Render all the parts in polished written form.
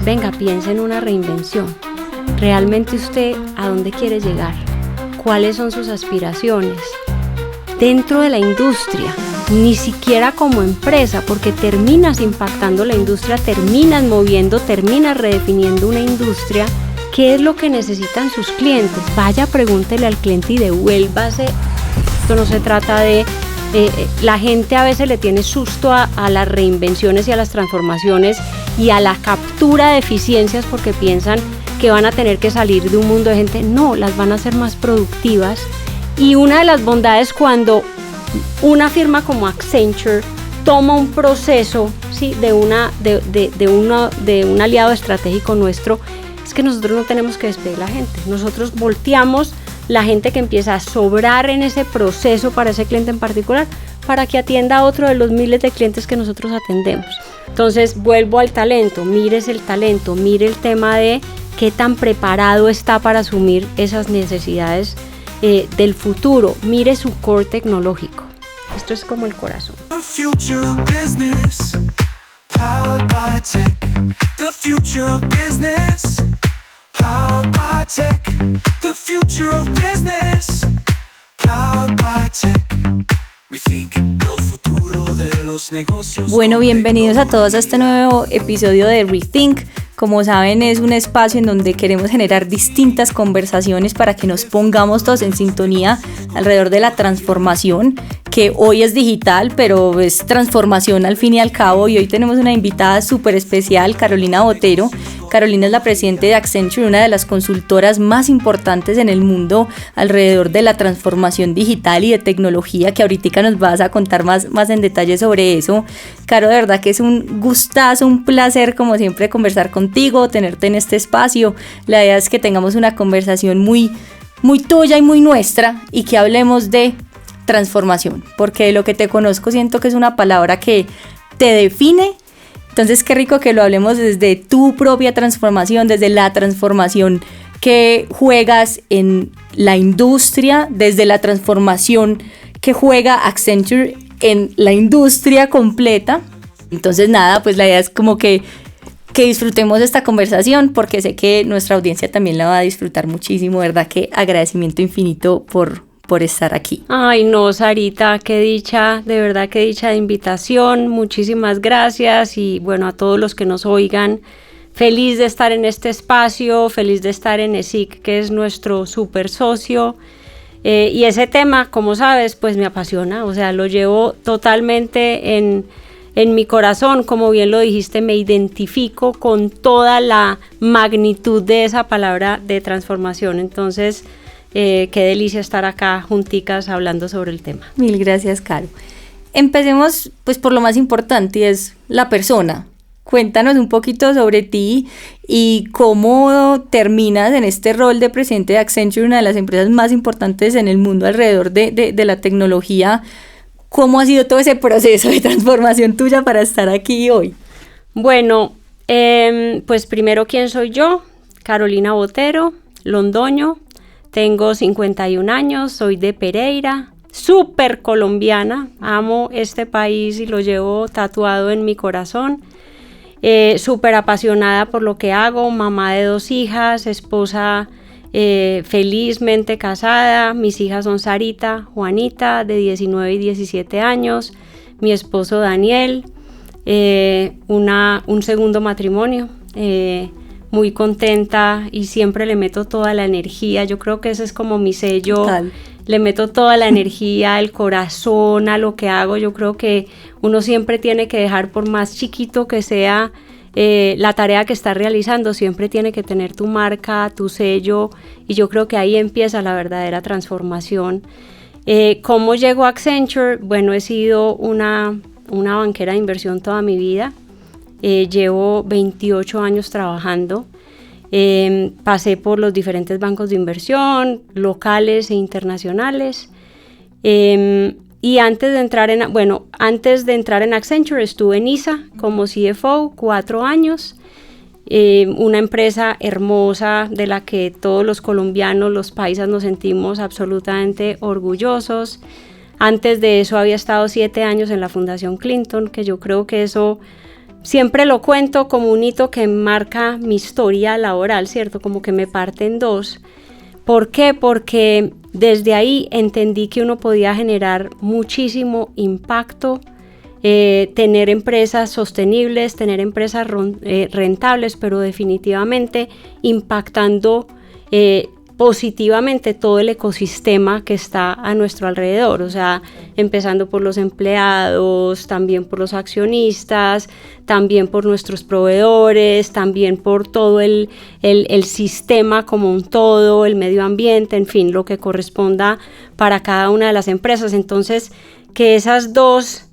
venga, piense en una reinvención. ¿Realmente usted a dónde quiere llegar? ¿Cuáles son sus aspiraciones? Dentro de la industria, ni siquiera como empresa, porque terminas impactando la industria, terminas moviendo, terminas redefiniendo una industria. ¿Qué es lo que necesitan sus clientes? Vaya, pregúntele al cliente y devuélvase. Esto no se trata de... la gente a veces le tiene susto a las reinvenciones y a las transformaciones y a la captura de eficiencias porque piensan que van a tener que salir de un mundo de gente. No, las van a hacer más productivas. Y una de las bondades cuando una firma como Accenture toma un proceso, ¿sí?, de un aliado estratégico nuestro, es que nosotros no tenemos que despedir a la gente. Nosotros volteamos la gente que empieza a sobrar en ese proceso para ese cliente en particular, para que atienda a otro de los miles de clientes que nosotros atendemos. Entonces, vuelvo al talento, mires el talento, mire el tema de qué tan preparado está para asumir esas necesidades del futuro, mire su core tecnológico. Esto es como el corazón. The future of business, powered by tech. The future of business, powered by tech. The future of business, powered by tech. We think el futuro de los negocios. Bueno, bienvenidos a todos a este nuevo episodio de Rethink. Como saben, es un espacio en donde queremos generar distintas conversaciones para que nos pongamos todos en sintonía alrededor de la transformación, que hoy es digital, pero es transformación al fin y al cabo. Y hoy tenemos una invitada súper especial, Carolina Botero. Carolina es la presidenta de Accenture, una de las consultoras más importantes en el mundo alrededor de la transformación digital y de tecnología, que ahorita nos vas a contar más en detalle sobre eso. Caro, de verdad que es un gustazo, un placer como siempre conversar contigo, tenerte en este espacio. La idea es que tengamos una conversación muy, muy tuya y muy nuestra y que hablemos de transformación, porque de lo que te conozco siento que es una palabra que te define. Entonces, qué rico que lo hablemos desde tu propia transformación, desde la transformación que juegas en la industria, desde la transformación que juega Accenture en la industria completa. Entonces, nada, pues la idea es como que disfrutemos esta conversación, porque sé que nuestra audiencia también la va a disfrutar muchísimo, ¿verdad? Que agradecimiento infinito por estar aquí. Ay, no, Sarita, qué dicha, de verdad qué dicha de invitación, muchísimas gracias y bueno, a todos los que nos oigan, feliz de estar en este espacio, feliz de estar en ESIC, que es nuestro súper socio, y ese tema, como sabes, pues me apasiona, o sea, lo llevo totalmente en mi corazón, como bien lo dijiste, me identifico con toda la magnitud de esa palabra de transformación, entonces qué delicia estar acá junticas hablando sobre el tema. Mil gracias, Caro. Empecemos pues por lo más importante, y es la persona. Cuéntanos un poquito sobre ti y cómo terminas en este rol de presidente de Accenture, una de las empresas más importantes en el mundo alrededor de la tecnología. ¿Cómo ha sido todo ese proceso de transformación tuya para estar aquí hoy? Bueno, pues primero, ¿quién soy yo? Carolina Botero, Londoño. Tengo 51 años, soy de Pereira, súper colombiana, amo este país y lo llevo tatuado en mi corazón, súper apasionada por lo que hago, mamá de 2 hijas, esposa felizmente casada, mis hijas son Sarita, Juanita, de 19 y 17 años, mi esposo Daniel, un segundo matrimonio, muy contenta y siempre le meto toda la energía, yo creo que ese es como mi sello. Total. Le meto toda la energía, el corazón a lo que hago, yo creo que uno siempre tiene que dejar, por más chiquito que sea la tarea que está realizando, siempre tiene que tener tu marca, tu sello, y yo creo que ahí empieza la verdadera transformación. ¿Cómo llego a Accenture? Bueno, he sido una banquera de inversión toda mi vida. Llevo 28 años trabajando, pasé por los diferentes bancos de inversión, locales e internacionales, y antes de entrar en Accenture estuve en ISA como CFO 4 años, una empresa hermosa de la que todos los colombianos, los paisas nos sentimos absolutamente orgullosos. Antes de eso había estado 7 años en la Fundación Clinton, que yo creo que eso siempre lo cuento como un hito que marca mi historia laboral, ¿cierto? Como que me parte en dos. ¿Por qué? Porque desde ahí entendí que uno podía generar muchísimo impacto, tener empresas sostenibles, tener empresas rentables, pero definitivamente impactando positivamente todo el ecosistema que está a nuestro alrededor, o sea, empezando por los empleados, también por los accionistas, también por nuestros proveedores, también por todo el sistema como un todo, el medio ambiente, en fin, lo que corresponda para cada una de las empresas. Entonces, que esas dos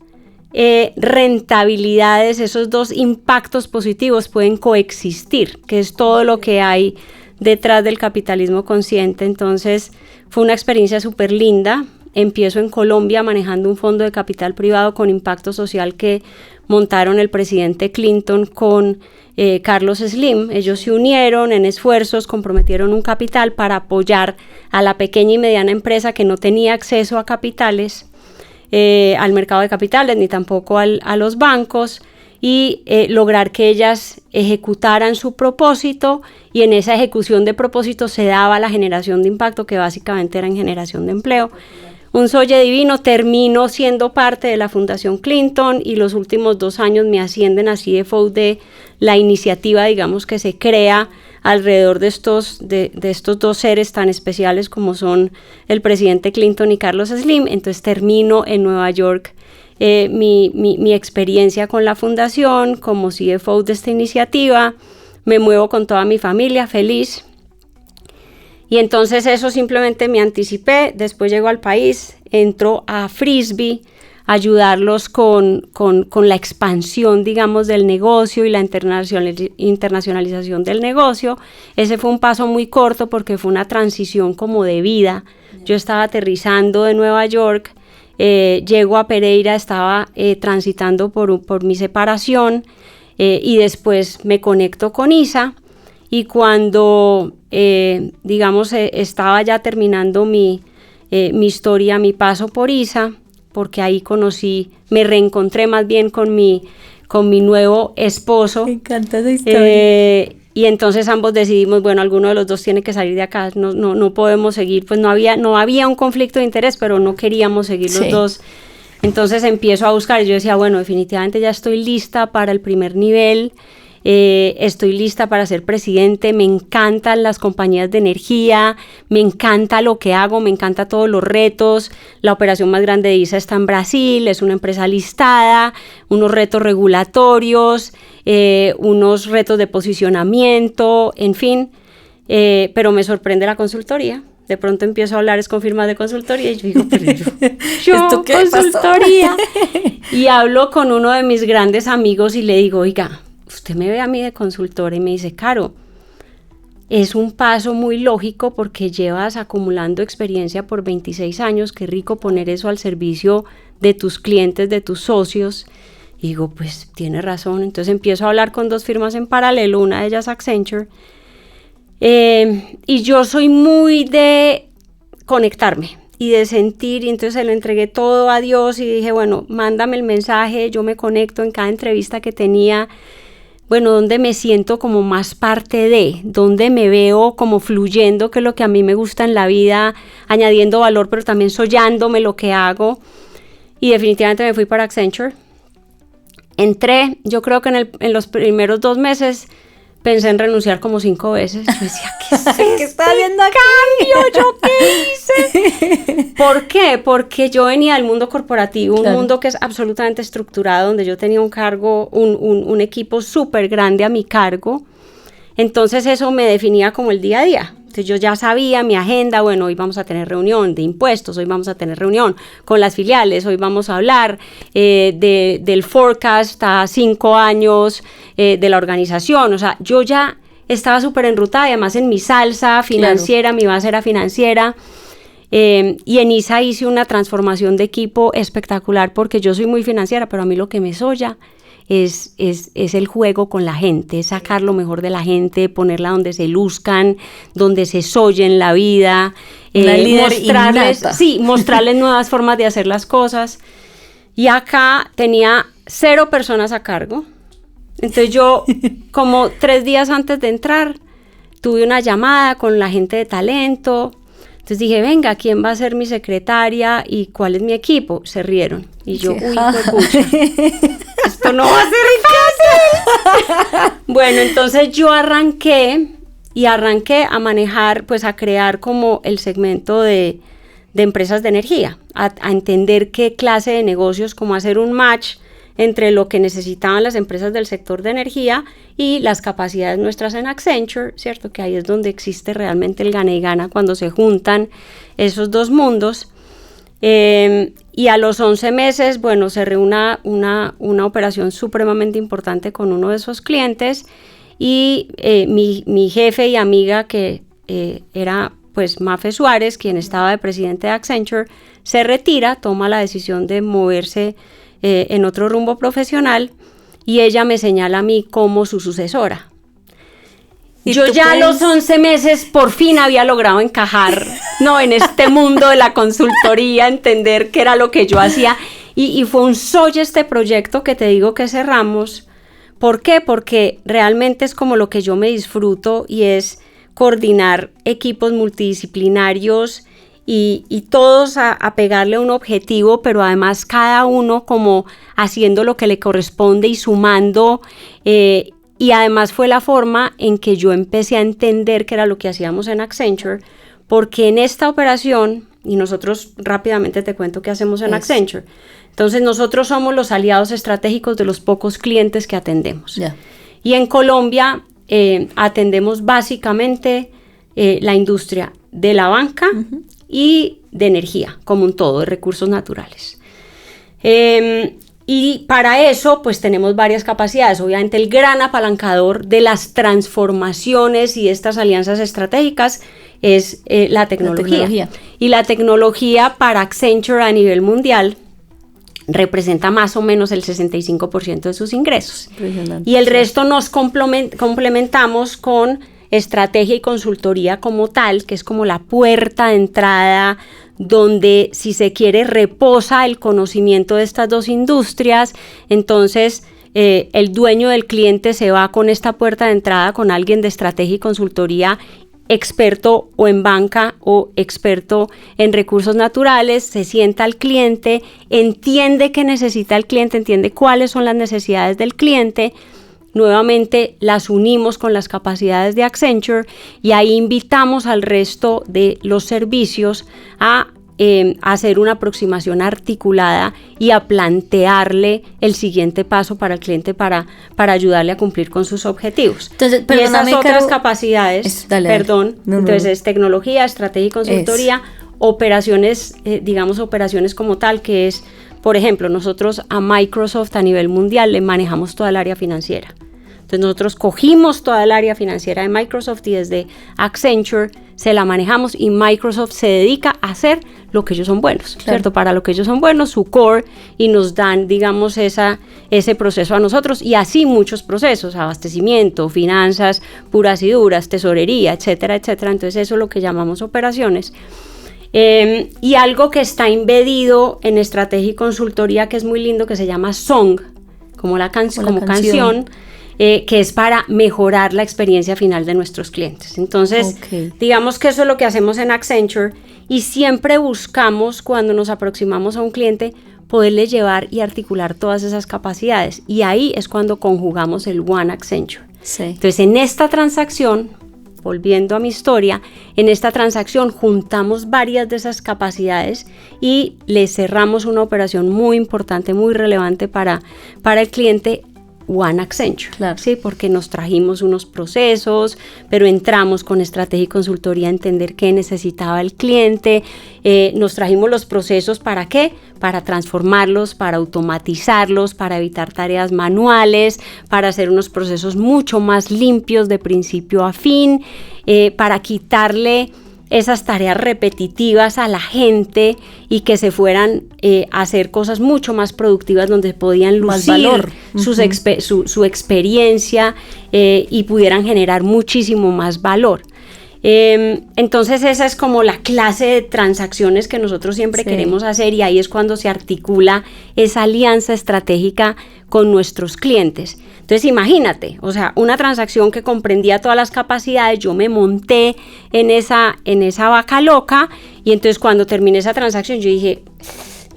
rentabilidades, esos dos impactos positivos pueden coexistir, que es todo lo que hay detrás del capitalismo consciente. Entonces fue una experiencia súper linda. Empiezo en Colombia manejando un fondo de capital privado con impacto social que montaron el presidente Clinton con Carlos Slim. Ellos se unieron en esfuerzos, comprometieron un capital para apoyar a la pequeña y mediana empresa que no tenía acceso a capitales, al mercado de capitales, ni tampoco a los bancos, y lograr que ellas ejecutaran su propósito, y en esa ejecución de propósito se daba la generación de impacto, que básicamente era en generación de empleo. Un solle divino, termino siendo parte de la Fundación Clinton y los últimos 2 años me ascienden a CFO de la iniciativa, digamos, que se crea alrededor de estos 2 seres tan especiales como son el presidente Clinton y Carlos Slim. Entonces termino en Nueva York mi experiencia con la fundación como CFO de esta iniciativa. Me muevo con toda mi familia, feliz. Y entonces eso simplemente me anticipé. Después llego al país, entro a Frisbee, a ayudarlos con la expansión, digamos, del negocio y la internacionalización del negocio. Ese fue un paso muy corto porque fue una transición como de vida. Yo estaba aterrizando de Nueva York, llego a Pereira, estaba transitando por mi separación, y después me conecto con Isa. Y cuando, digamos, estaba ya terminando mi historia, mi paso por Isa, porque ahí me reencontré más bien con mi nuevo esposo. Me encanta esa historia. Y entonces ambos decidimos, bueno, alguno de los dos tiene que salir de acá, no podemos seguir, pues no había un conflicto de interés, pero no queríamos seguir los dos. Entonces empiezo a buscar, y yo decía, bueno, definitivamente ya estoy lista para el primer nivel. Estoy lista para ser presidente, me encantan las compañías de energía, me encanta lo que hago, me encanta todos los retos. La operación más grande de ISA está en Brasil, es una empresa listada, unos retos regulatorios, unos retos de posicionamiento, en fin, pero me sorprende la consultoría. De pronto empiezo a hablar con firmas de consultoría y yo digo, pero yo consultoría. Y hablo con uno de mis grandes amigos y le digo, oiga, usted me ve a mí de consultora, y me dice, Caro, es un paso muy lógico porque llevas acumulando experiencia por 26 años, qué rico poner eso al servicio de tus clientes, de tus socios. Y digo, pues tiene razón. Entonces empiezo a hablar con 2 firmas en paralelo, una de ellas Accenture, y yo soy muy de conectarme y de sentir, y entonces se lo entregué todo a Dios y dije, bueno, mándame el mensaje, yo me conecto en cada entrevista que tenía. Bueno, donde me siento como más parte de, donde me veo como fluyendo, que es lo que a mí me gusta en la vida, añadiendo valor, pero también sollándome lo que hago. Y definitivamente me fui para Accenture. Entré, yo creo que en los primeros 2 meses pensé en renunciar como 5 veces. Yo decía, ¿qué es este ¿Qué está haciendo aquí? cambio? ¿Yo qué hice? ¿Por qué? Porque yo venía del mundo corporativo, un mundo que es absolutamente estructurado, donde yo tenía un cargo, un equipo súper grande a mi cargo. Entonces eso me definía como el día a día. Entonces yo ya sabía mi agenda, bueno, hoy vamos a tener reunión de impuestos, hoy vamos a tener reunión con las filiales, hoy vamos a hablar del forecast a 5 años de la organización. O sea, yo ya estaba súper enrutada, y además en mi salsa financiera, mi base era financiera. Y en ISA hice una transformación de equipo espectacular, porque yo soy muy financiera, pero a mí lo que me solla es el juego con la gente, es sacar lo mejor de la gente, ponerla donde se luzcan, donde se sollen la vida, mostrarles nuevas formas de hacer las cosas. Y acá tenía 0 personas a cargo, Entonces yo, como 3 días antes de entrar, tuve una llamada con la gente de talento. Entonces dije, venga, ¿quién va a ser mi secretaria y cuál es mi equipo? Se rieron. Y yo, uy, pucha, esto no va a ser fácil. Bueno, entonces yo arranqué a manejar, pues a crear como el segmento de empresas de energía, a entender qué clase de negocios, cómo hacer un match entre lo que necesitaban las empresas del sector de energía y las capacidades nuestras en Accenture, ¿cierto? Que ahí es donde existe realmente el gana y gana cuando se juntan esos dos mundos. Y a los 11 meses, bueno, cerré una operación supremamente importante con uno de esos clientes y mi jefe y amiga que era pues Mafe Suárez, quien estaba de presidente de Accenture, se retira, toma la decisión de moverse en otro rumbo profesional y ella me señala a mí como su sucesora. Yo ya a los 11 meses por fin había logrado encajar, ¿no? En este mundo de la consultoría, entender qué era lo que yo hacía y fue un sollo este proyecto que te digo que cerramos. ¿Por qué? Porque realmente es como lo que yo me disfruto y es coordinar equipos multidisciplinarios y todos a pegarle a un objetivo, pero además cada uno como haciendo lo que le corresponde y sumando, y además fue la forma en que yo empecé a entender qué era lo que hacíamos en Accenture, porque en esta operación, y nosotros rápidamente te cuento qué hacemos en Accenture, entonces nosotros somos los aliados estratégicos de los pocos clientes que atendemos. Yeah. Y en Colombia atendemos básicamente la industria de la banca y de energía, como un todo, de recursos naturales. Y para eso, pues tenemos varias capacidades. Obviamente el gran apalancador de las transformaciones y estas alianzas estratégicas es la tecnología. Y la tecnología para Accenture a nivel mundial representa más o menos el 65% de sus ingresos. Y el resto nos complementamos con estrategia y consultoría como tal, que es como la puerta de entrada donde, si se quiere, reposa el conocimiento de estas dos industrias. Entonces el dueño del cliente se va con esta puerta de entrada con alguien de estrategia y consultoría experto o en banca o experto en recursos naturales, se sienta al cliente, entiende qué necesita el cliente, entiende cuáles son las necesidades del cliente. Nuevamente las unimos con las capacidades de Accenture y ahí invitamos al resto de los servicios a hacer una aproximación articulada y a plantearle el siguiente paso para el cliente para ayudarle a cumplir con sus objetivos. Entonces, y esas otras capacidades, entonces tecnología, estrategia y consultoría, operaciones, digamos operaciones como tal, que es, por ejemplo, nosotros a Microsoft a nivel mundial le manejamos toda el área financiera. Entonces nosotros cogimos toda el área financiera de Microsoft y desde Accenture se la manejamos y Microsoft se dedica a hacer lo que ellos son buenos, claro, ¿cierto? Para lo que ellos son buenos, su core, y nos dan, digamos, ese proceso a nosotros y así muchos procesos, abastecimiento, finanzas puras y duras, tesorería, etcétera, etcétera. Entonces eso es lo que llamamos operaciones. Y algo que está embedido en estrategia y consultoría que es muy lindo, que se llama Song, como canción, que es para mejorar la experiencia final de nuestros clientes. Entonces, digamos que eso es lo que hacemos en Accenture y siempre buscamos, cuando nos aproximamos a un cliente, poderle llevar y articular todas esas capacidades. Y ahí es cuando conjugamos el One Accenture. Sí. Entonces, en esta transacción, volviendo a mi historia, en esta transacción juntamos varias de esas capacidades y le cerramos una operación muy importante, muy relevante para el cliente, One Accenture, claro, ¿sí? Porque nos trajimos unos procesos, pero entramos con estrategia y consultoría a entender qué necesitaba el cliente, nos trajimos los procesos, ¿para qué? Para transformarlos, para automatizarlos, para evitar tareas manuales, para hacer unos procesos mucho más limpios de principio a fin, para quitarle esas tareas repetitivas a la gente y que se fueran a hacer cosas mucho más productivas donde podían lucir su experiencia y pudieran generar muchísimo más valor. Entonces esa es como la clase de transacciones que nosotros siempre queremos hacer, y ahí es cuando se articula esa alianza estratégica con nuestros clientes. Entonces imagínate, o sea, una transacción que comprendía todas las capacidades, yo me monté en esa vaca loca, y entonces cuando terminé esa transacción yo dije,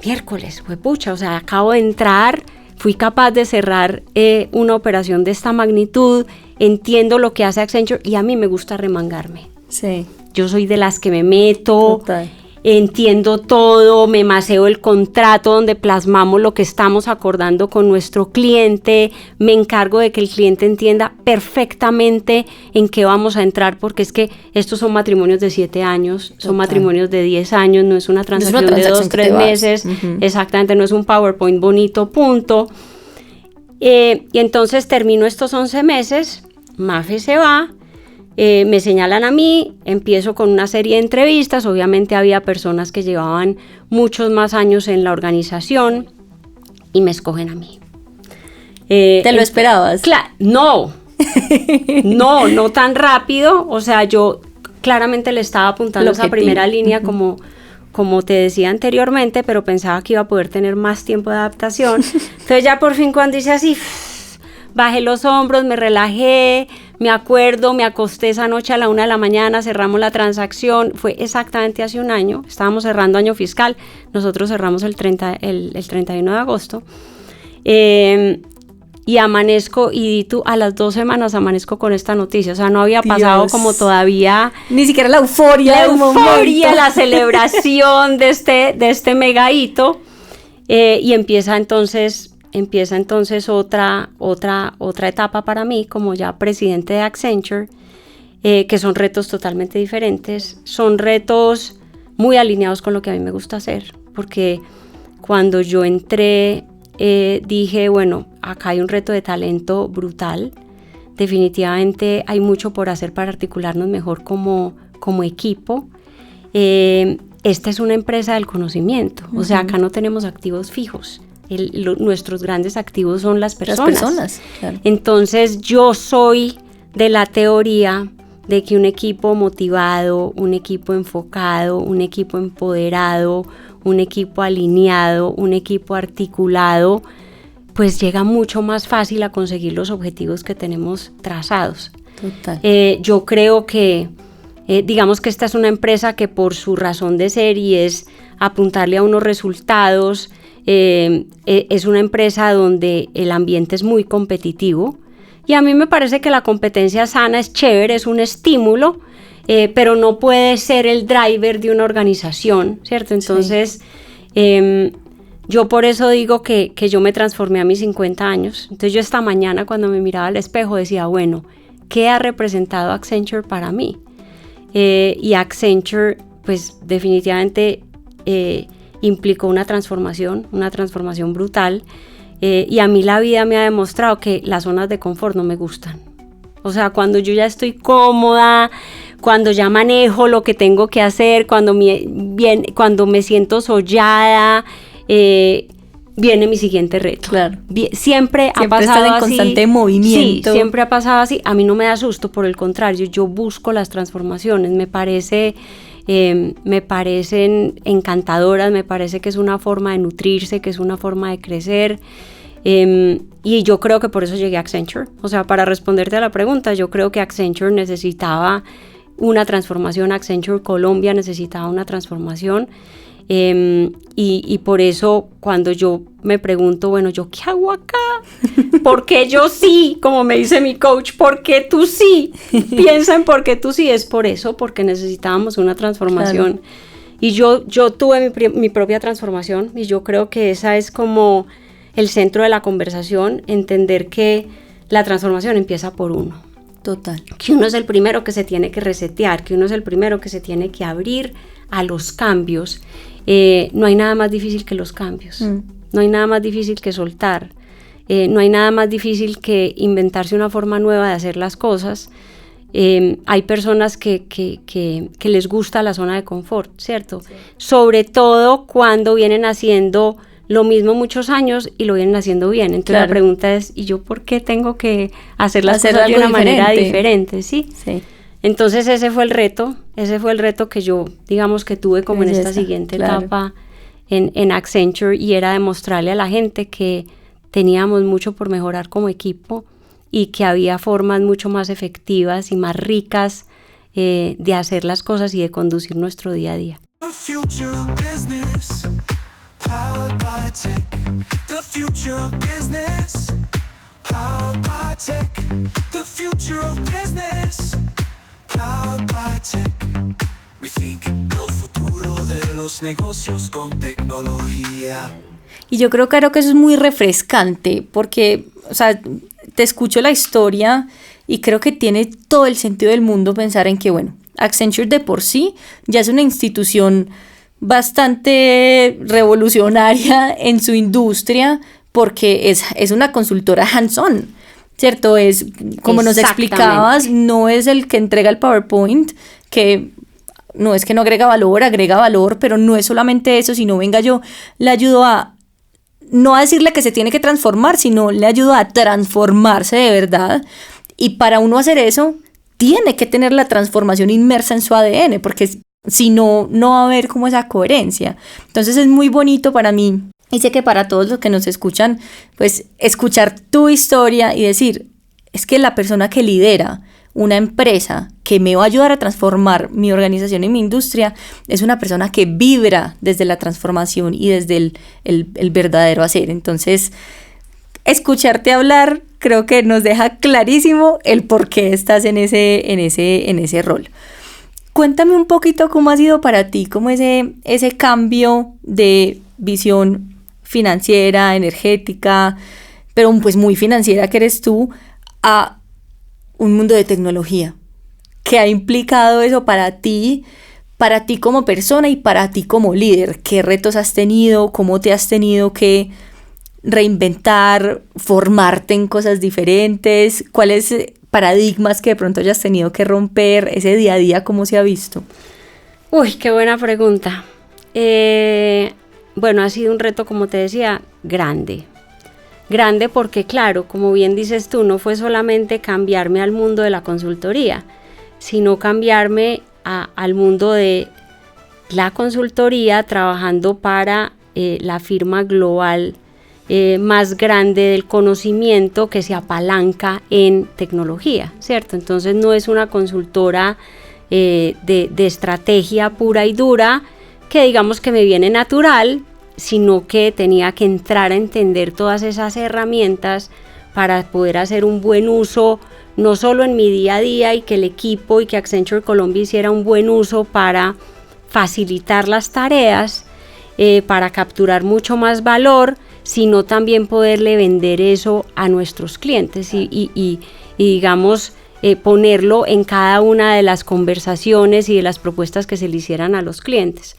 miércoles, pucha, o sea, acabo de entrar, fui capaz de cerrar una operación de esta magnitud, entiendo lo que hace Accenture y a mí me gusta remangarme. Sí. Yo soy de las que me meto, Total. Entiendo todo, me maseo el contrato donde plasmamos lo que estamos acordando con nuestro cliente, me encargo de que el cliente entienda perfectamente en qué vamos a entrar, porque es que estos son matrimonios de 7 años, son matrimonios de 10 años, no es una transacción, de 2, 3 meses, exactamente, no es un PowerPoint bonito, punto. Y entonces termino estos 11 meses, Mafe se va, me señalan a mí, empiezo con una serie de entrevistas, obviamente había personas que llevaban muchos más años en la organización y me escogen a mí. ¿Te lo esperabas? No tan rápido, o sea, yo claramente le estaba apuntando esa primera línea como te decía anteriormente, pero pensaba que iba a poder tener más tiempo de adaptación. Entonces ya por fin cuando hice así, bajé los hombros, me relajé, me acuerdo, me acosté esa noche a la 1 de la mañana, cerramos la transacción, fue exactamente hace un año, estábamos cerrando año fiscal, nosotros cerramos el 31 de agosto, y amanezco, y tú, a las 2 semanas amanezco con esta noticia, o sea, no había pasado como todavía... Ni siquiera la euforia, la celebración de este mega hito, y empieza entonces otra etapa para mí como ya presidente de Accenture, que son retos totalmente diferentes, son retos muy alineados con lo que a mí me gusta hacer, porque cuando yo entré dije, bueno, acá hay un reto de talento brutal, definitivamente hay mucho por hacer para articularnos mejor como equipo. Esta es una empresa del conocimiento, o sea, acá no tenemos activos fijos. Nuestros grandes activos son las personas. Claro. Entonces yo soy de la teoría de que un equipo motivado, un equipo enfocado, un equipo empoderado, un equipo alineado, un equipo articulado, pues llega mucho más fácil a conseguir los objetivos que tenemos trazados. Total. Yo creo que digamos que esta es una empresa que por su razón de ser y es apuntarle a unos resultados, es una empresa donde el ambiente es muy competitivo, y a mí me parece que la competencia sana es chévere, es un estímulo, pero no puede ser el driver de una organización, ¿cierto? Entonces, yo por eso digo que yo me transformé a mis 50 años. Entonces yo esta mañana cuando me miraba al espejo decía, bueno, ¿qué ha representado Accenture para mí? Y Accenture, pues definitivamente implicó una transformación brutal, y a mí la vida me ha demostrado que las zonas de confort no me gustan. O sea, cuando yo ya estoy cómoda, cuando ya manejo lo que tengo que hacer, cuando me siento sollada, viene mi siguiente reto. Claro. Siempre ha pasado en así. Constante movimiento. Sí, siempre ha pasado así. A mí no me da susto, por el contrario, yo busco las transformaciones. Me parecen encantadoras, me parece que es una forma de nutrirse, que es una forma de crecer, y yo creo que por eso llegué a Accenture. O sea, para responderte a la pregunta, yo creo que Accenture necesitaba una transformación, Accenture Colombia necesitaba una transformación, y por eso cuando yo me pregunto, bueno, ¿yo qué hago acá? ¿Por qué yo sí? Como me dice mi coach, ¿por qué tú sí? Piensa en por qué tú sí. Es por eso, porque necesitábamos una transformación. Claro. Y yo tuve mi propia transformación, y yo creo que esa es como el centro de la conversación, entender que la transformación empieza por uno. Total. Que uno es el primero que se tiene que resetear, que uno es el primero que se tiene que abrir a los cambios. No hay nada más difícil que los cambios. No hay nada más difícil que soltar. No hay nada más difícil que inventarse una forma nueva de hacer las cosas. Hay personas que les gusta la zona de confort, ¿cierto? Sí. Sobre todo cuando vienen haciendo lo mismo muchos años y lo vienen haciendo bien. Entonces claro. La pregunta es, ¿y yo por qué tengo que hacer las cosas de una manera diferente? ¿Sí? Sí. Entonces ese fue el reto que yo, digamos, que tuve como en esta siguiente etapa en Accenture, y era demostrarle a la gente que teníamos mucho por mejorar como equipo y que había formas mucho más efectivas y más ricas de hacer las cosas y de conducir nuestro día a día. Los negocios con tecnología. Y yo creo que eso es muy refrescante porque, o sea, te escucho la historia y creo que tiene todo el sentido del mundo pensar en que, bueno, Accenture de por sí ya es una institución bastante revolucionaria en su industria porque es una consultora hands-on, ¿cierto? Es, como nos explicabas, no es el que entrega el PowerPoint, que no es que no agrega valor, pero no es solamente eso, sino venga, yo le ayudo a, no a decirle que se tiene que transformar, sino le ayudo a transformarse de verdad. Y para uno hacer eso, tiene que tener la transformación inmersa en su ADN, porque si no, no va a haber como esa coherencia. Entonces es muy bonito para mí, y sé que para todos los que nos escuchan, pues escuchar tu historia y decir, es que la persona que lidera una empresa que me va a ayudar a transformar mi organización y mi industria es una persona que vibra desde la transformación y desde el verdadero hacer. Entonces, escucharte hablar creo que nos deja clarísimo el por qué estás en ese rol. Cuéntame un poquito cómo ha sido para ti, cómo ese cambio de visión financiera, energética, pero pues muy financiera que eres tú, a un mundo de tecnología. ¿Qué ha implicado eso para ti como persona y para ti como líder? ¿Qué retos has tenido? ¿Cómo te has tenido que reinventar, formarte en cosas diferentes? ¿Cuáles paradigmas que de pronto hayas tenido que romper? Ese día a día, ¿cómo se ha visto? Uy, qué buena pregunta. Bueno, ha sido un reto, como te decía, grande porque, claro, como bien dices tú, no fue solamente cambiarme al mundo de la consultoría, sino cambiarme al mundo de la consultoría trabajando para la firma global más grande del conocimiento que se apalanca en tecnología, ¿cierto? Entonces no es una consultora de estrategia pura y dura que digamos que me viene natural, sino que tenía que entrar a entender todas esas herramientas para poder hacer un buen uso, no solo en mi día a día, y que el equipo y que Accenture Colombia hiciera un buen uso para facilitar las tareas, para capturar mucho más valor, sino también poderle vender eso a nuestros clientes y digamos, ponerlo en cada una de las conversaciones y de las propuestas que se le hicieran a los clientes.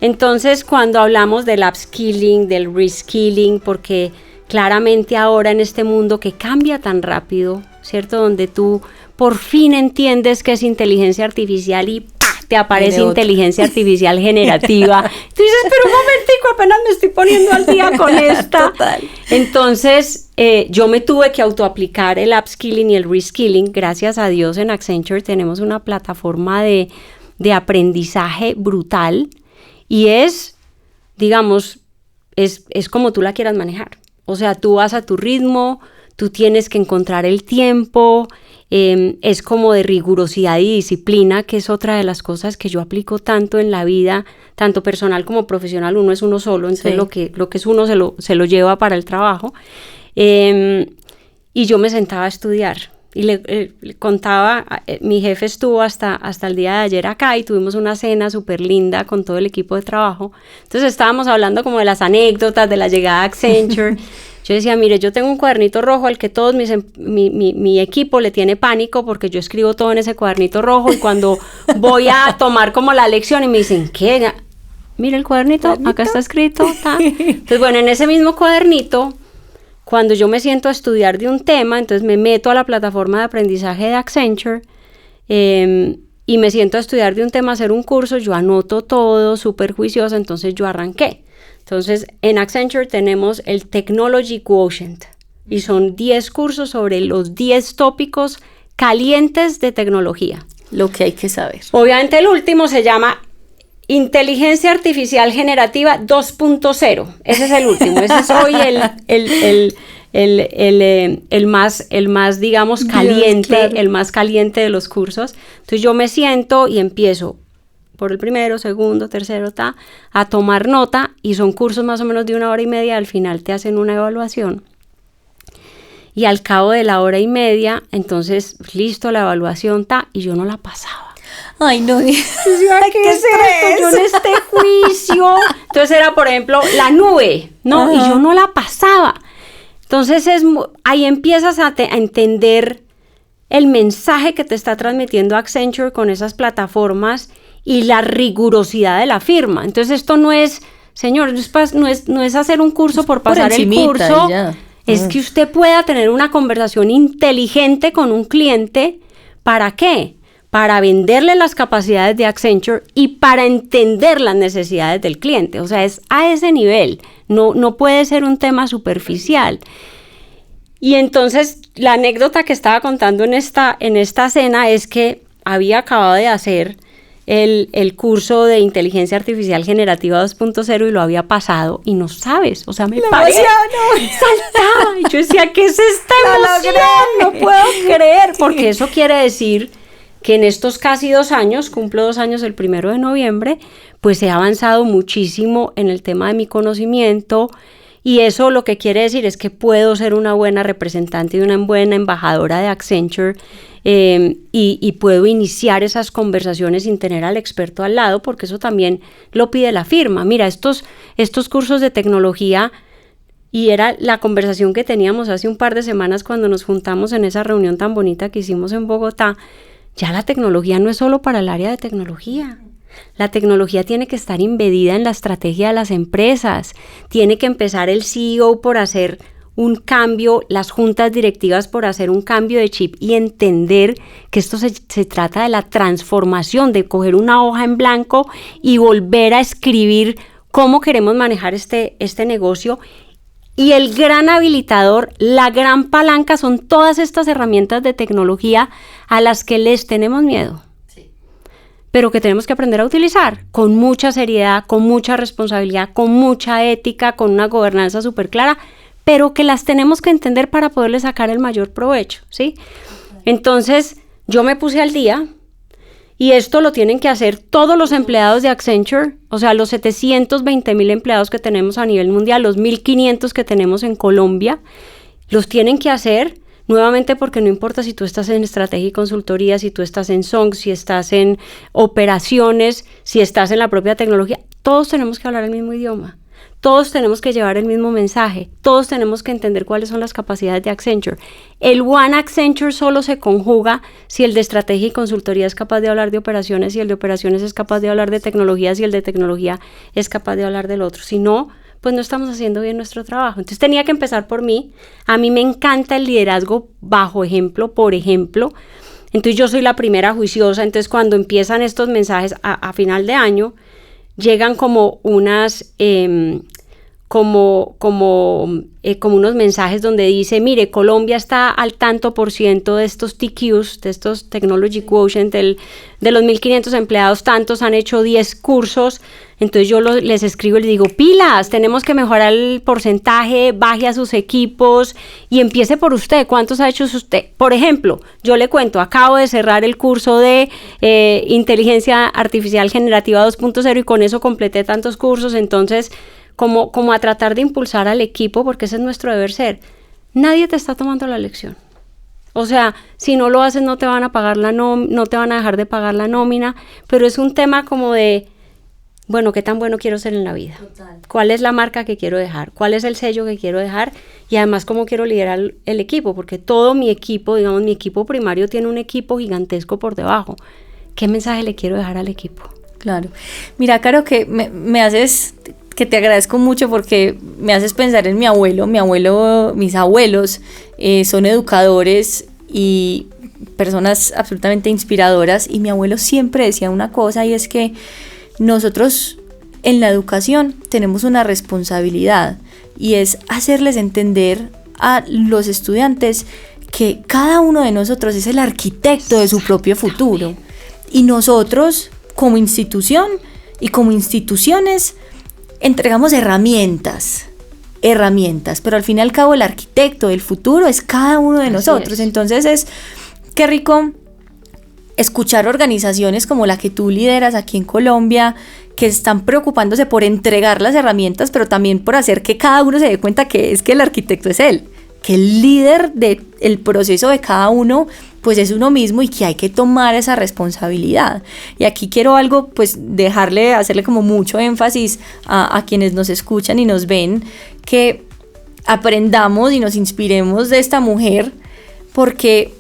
Entonces, cuando hablamos del upskilling, del reskilling, porque claramente ahora en este mundo que cambia tan rápido, ¿cierto? Donde tú por fin entiendes qué es inteligencia artificial y ¡pah!, te aparece inteligencia artificial generativa. Tú dices, pero un momentico, apenas me estoy poniendo al día con esta. Total. Entonces, yo me tuve que autoaplicar el upskilling y el reskilling. Gracias a Dios en Accenture tenemos una plataforma de aprendizaje brutal. Y es, digamos, es como tú la quieras manejar. O sea, tú vas a tu ritmo, tú tienes que encontrar el tiempo, es como de rigurosidad y disciplina, que es otra de las cosas que yo aplico tanto en la vida, tanto personal como profesional. Uno es uno solo, entonces sí, lo que es uno se lo lleva para el trabajo. Y yo me sentaba a estudiar. Y le contaba, mi jefe estuvo hasta el día de ayer acá y tuvimos una cena súper linda con todo el equipo de trabajo. Entonces estábamos hablando como de las anécdotas de la llegada a Accenture. Yo decía, mire, yo tengo un cuadernito rojo al que todos mi equipo le tiene pánico porque yo escribo todo en ese cuadernito rojo, y cuando voy a tomar como la lección y me dicen, ¿qué? Mira el cuadernito, acá está escrito. Entonces, bueno, en ese mismo cuadernito, cuando yo me siento a estudiar de un tema, entonces me meto a la plataforma de aprendizaje de Accenture y me siento a estudiar de un tema, hacer un curso, yo anoto todo súper juiciosa, entonces yo arranqué. Entonces en Accenture tenemos el Technology Quotient y son 10 cursos sobre los 10 tópicos calientes de tecnología. lo que hay que saber. Obviamente el último se llama Inteligencia Artificial Generativa 2.0. Ese es el último. Ese es hoy el más, digamos, caliente, claro. El más caliente de los cursos. Entonces yo me siento y empiezo por el primero, segundo, tercero, a tomar nota, y son cursos más o menos de 1 hora y media. Al final te hacen una evaluación. Y al cabo de la hora y media, entonces, listo, la evaluación, y yo no la pasaba. Ay, no. ¿Qué es esto? Yo en este juicio. Entonces era, por ejemplo, la nube, ¿no? Uh-huh. Y yo no la pasaba. Entonces ahí empiezas a entender el mensaje que te está transmitiendo Accenture con esas plataformas y la rigurosidad de la firma. Entonces esto no es, señor, no es hacer un curso por pasar el curso. Es que usted pueda tener una conversación inteligente con un cliente. ¿Para qué? Para venderle las capacidades de Accenture y para entender las necesidades del cliente. O sea, es a ese nivel. No puede ser un tema superficial. Y entonces, la anécdota que estaba contando en esta cena es que había acabado de hacer el curso de Inteligencia Artificial Generativa 2.0 y lo había pasado, y no sabes, o sea, me paré, saltaba, y yo decía, ¿qué es esta emoción? No puedo creer, porque eso quiere decir que en estos casi 2 años, cumplo 2 años el 1 de noviembre, pues he avanzado muchísimo en el tema de mi conocimiento, y eso lo que quiere decir es que puedo ser una buena representante y una buena embajadora de Accenture, y puedo iniciar esas conversaciones sin tener al experto al lado, porque eso también lo pide la firma. Mira, estos cursos de tecnología, y era la conversación que teníamos hace un par de semanas cuando nos juntamos en esa reunión tan bonita que hicimos en Bogotá. Ya la tecnología no es solo para el área de tecnología. La tecnología tiene que estar embedida en la estrategia de las empresas. Tiene que empezar el CEO por hacer un cambio, las juntas directivas por hacer un cambio de chip y entender que esto se trata de la transformación, de coger una hoja en blanco y volver a escribir cómo queremos manejar este negocio. Y el gran habilitador, la gran palanca son todas estas herramientas de tecnología a las que les tenemos miedo, pero que tenemos que aprender a utilizar con mucha seriedad, con mucha responsabilidad, con mucha ética, con una gobernanza súper clara, pero que las tenemos que entender para poderle sacar el mayor provecho, ¿sí? Entonces, yo me puse al día, y esto lo tienen que hacer todos los empleados de Accenture, o sea, los 720,000 empleados que tenemos a nivel mundial, los 1,500 que tenemos en Colombia, los tienen que hacer. Nuevamente, porque no importa si tú estás en estrategia y consultoría, si tú estás en SONG, si estás en operaciones, si estás en la propia tecnología, todos tenemos que hablar el mismo idioma. Todos tenemos que llevar el mismo mensaje, todos tenemos que entender cuáles son las capacidades de Accenture. El One Accenture solo se conjuga si el de estrategia y consultoría es capaz de hablar de operaciones, y el de operaciones es capaz de hablar de tecnologías, y el de tecnología es capaz de hablar del otro. Si no, pues no estamos haciendo bien nuestro trabajo. Entonces tenía que empezar por mí. A mí me encanta el liderazgo bajo ejemplo, por ejemplo. Entonces yo soy la primera juiciosa. Entonces cuando empiezan estos mensajes a final de año, llegan como unas como unos mensajes donde dice, mire, Colombia está al tanto por ciento de estos TQs, de estos Technology Quotient, de los 1,500 empleados, tantos han hecho 10 cursos. Entonces yo les escribo y les digo, pilas, tenemos que mejorar el porcentaje, baje a sus equipos y empiece por usted. ¿Cuántos ha hecho usted? Por ejemplo, yo le cuento, acabo de cerrar el curso de Inteligencia Artificial Generativa 2.0 y con eso completé tantos cursos. Entonces, como a tratar de impulsar al equipo, porque ese es nuestro deber ser. Nadie te está tomando la lección. O sea, si no lo haces no te van a pagar no te van a dejar de pagar la nómina, pero es un tema como de, bueno, ¿qué tan bueno quiero ser en la vida? Total. ¿Cuál es la marca que quiero dejar? ¿Cuál es el sello que quiero dejar? Y además, ¿cómo quiero liderar el equipo? Porque todo mi equipo, digamos, mi equipo primario tiene un equipo gigantesco por debajo. ¿Qué mensaje le quiero dejar al equipo? Claro. Mira, Caro, que me haces, que te agradezco mucho porque me haces pensar en mi abuelo, mis abuelos son educadores y personas absolutamente inspiradoras, y mi abuelo siempre decía una cosa, y es que nosotros en la educación tenemos una responsabilidad, y es hacerles entender a los estudiantes que cada uno de nosotros es el arquitecto de su propio futuro. Y nosotros, como institución y como instituciones, entregamos herramientas, pero al fin y al cabo el arquitecto del futuro es cada uno de nosotros. Entonces qué rico escuchar organizaciones como la que tú lideras aquí en Colombia, que están preocupándose por entregar las herramientas, pero también por hacer que cada uno se dé cuenta que es que el arquitecto es él, que el líder del proceso de cada uno pues es uno mismo y que hay que tomar esa responsabilidad. Y aquí quiero pues hacerle como mucho énfasis a quienes nos escuchan y nos ven, que aprendamos y nos inspiremos de esta mujer, porque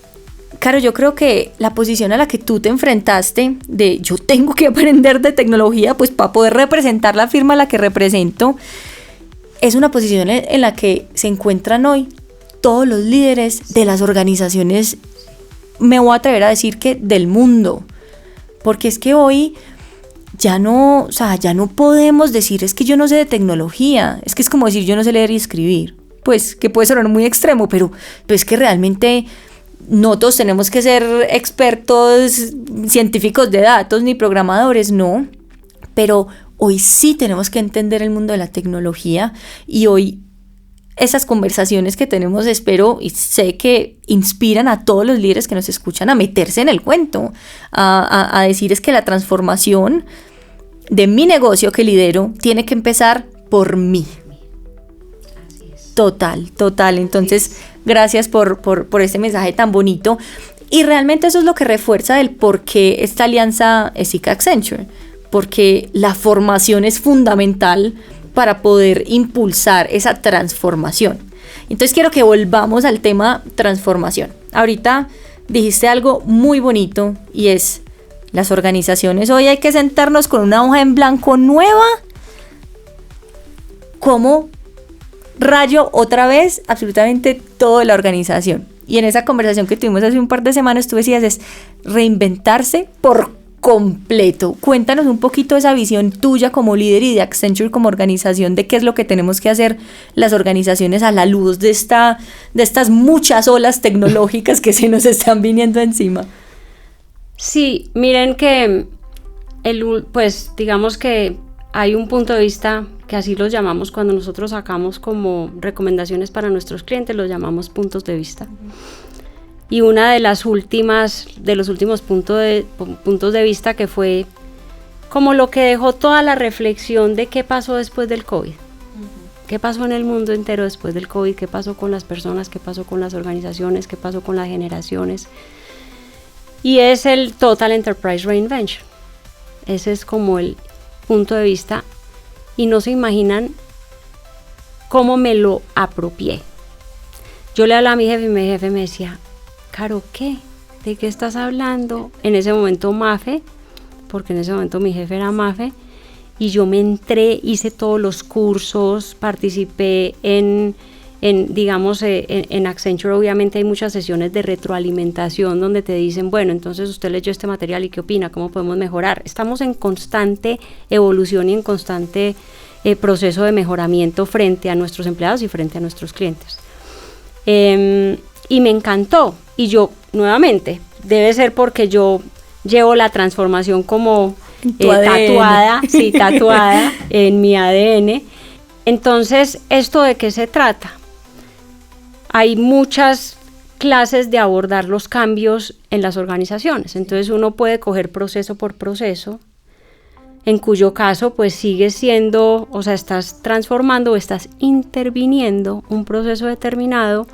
claro, yo creo que la posición a la que tú te enfrentaste de yo tengo que aprender de tecnología pues para poder representar la firma a la que represento, es una posición en la que se encuentran hoy todos los líderes de las organizaciones, me voy a atrever a decir que del mundo, porque es que hoy ya no podemos decir es que yo no sé de tecnología, es que es como decir yo no sé leer y escribir, pues que puede sonar muy extremo, pero es que realmente no todos tenemos que ser expertos científicos de datos ni programadores, no, pero hoy sí tenemos que entender el mundo de la tecnología y hoy esas conversaciones que tenemos espero y sé que inspiran a todos los líderes que nos escuchan a meterse en el cuento, a decir es que la transformación de mi negocio que lidero tiene que empezar por mí. Así es. Total. Entonces, gracias por este mensaje tan bonito. Y realmente eso es lo que refuerza el por qué esta alianza ESIC-Accenture, porque la formación es fundamental para poder impulsar esa transformación. Entonces quiero que volvamos al tema transformación. Ahorita dijiste algo muy bonito y es las organizaciones. Hoy hay que sentarnos con una hoja en blanco nueva. ¿Cómo rayo otra vez absolutamente toda la organización? Y en esa conversación que tuvimos hace un par de semanas tú decías es reinventarse por completo. Cuéntanos un poquito esa visión tuya como líder y de Accenture como organización de qué es lo que tenemos que hacer las organizaciones a la luz de estas muchas olas tecnológicas que se nos están viniendo encima. Sí, miren que pues digamos que hay un punto de vista que así los llamamos cuando nosotros sacamos como recomendaciones para nuestros clientes, los llamamos puntos de vista. Y una de los últimos puntos de vista que fue como lo que dejó toda la reflexión de qué pasó después del COVID. ¿Qué pasó en el mundo entero después del COVID? ¿Qué pasó con las personas? ¿Qué pasó con las organizaciones? ¿Qué pasó con las generaciones? Y es el Total Enterprise Reinvention. Ese es como el punto de vista y no se imaginan cómo me lo apropié. Yo le hablaba a mi jefe y mi jefe me decía, Caro, ¿qué? ¿De qué estás hablando? En ese momento Mafe, porque en ese momento mi jefe era Mafe, y yo me entré, hice todos los cursos, participé en Accenture obviamente hay muchas sesiones de retroalimentación donde te dicen, bueno, entonces usted leyó este material y ¿qué opina? ¿Cómo podemos mejorar? Estamos en constante evolución y en constante proceso de mejoramiento frente a nuestros empleados y frente a nuestros clientes. Y me encantó. Y yo, nuevamente, debe ser porque yo llevo la transformación como tatuada en mi ADN. Entonces, ¿esto de qué se trata? Hay muchas clases de abordar los cambios en las organizaciones. Entonces, uno puede coger proceso por proceso, en cuyo caso, pues sigues siendo, o sea, estás transformando o estás interviniendo un proceso determinado.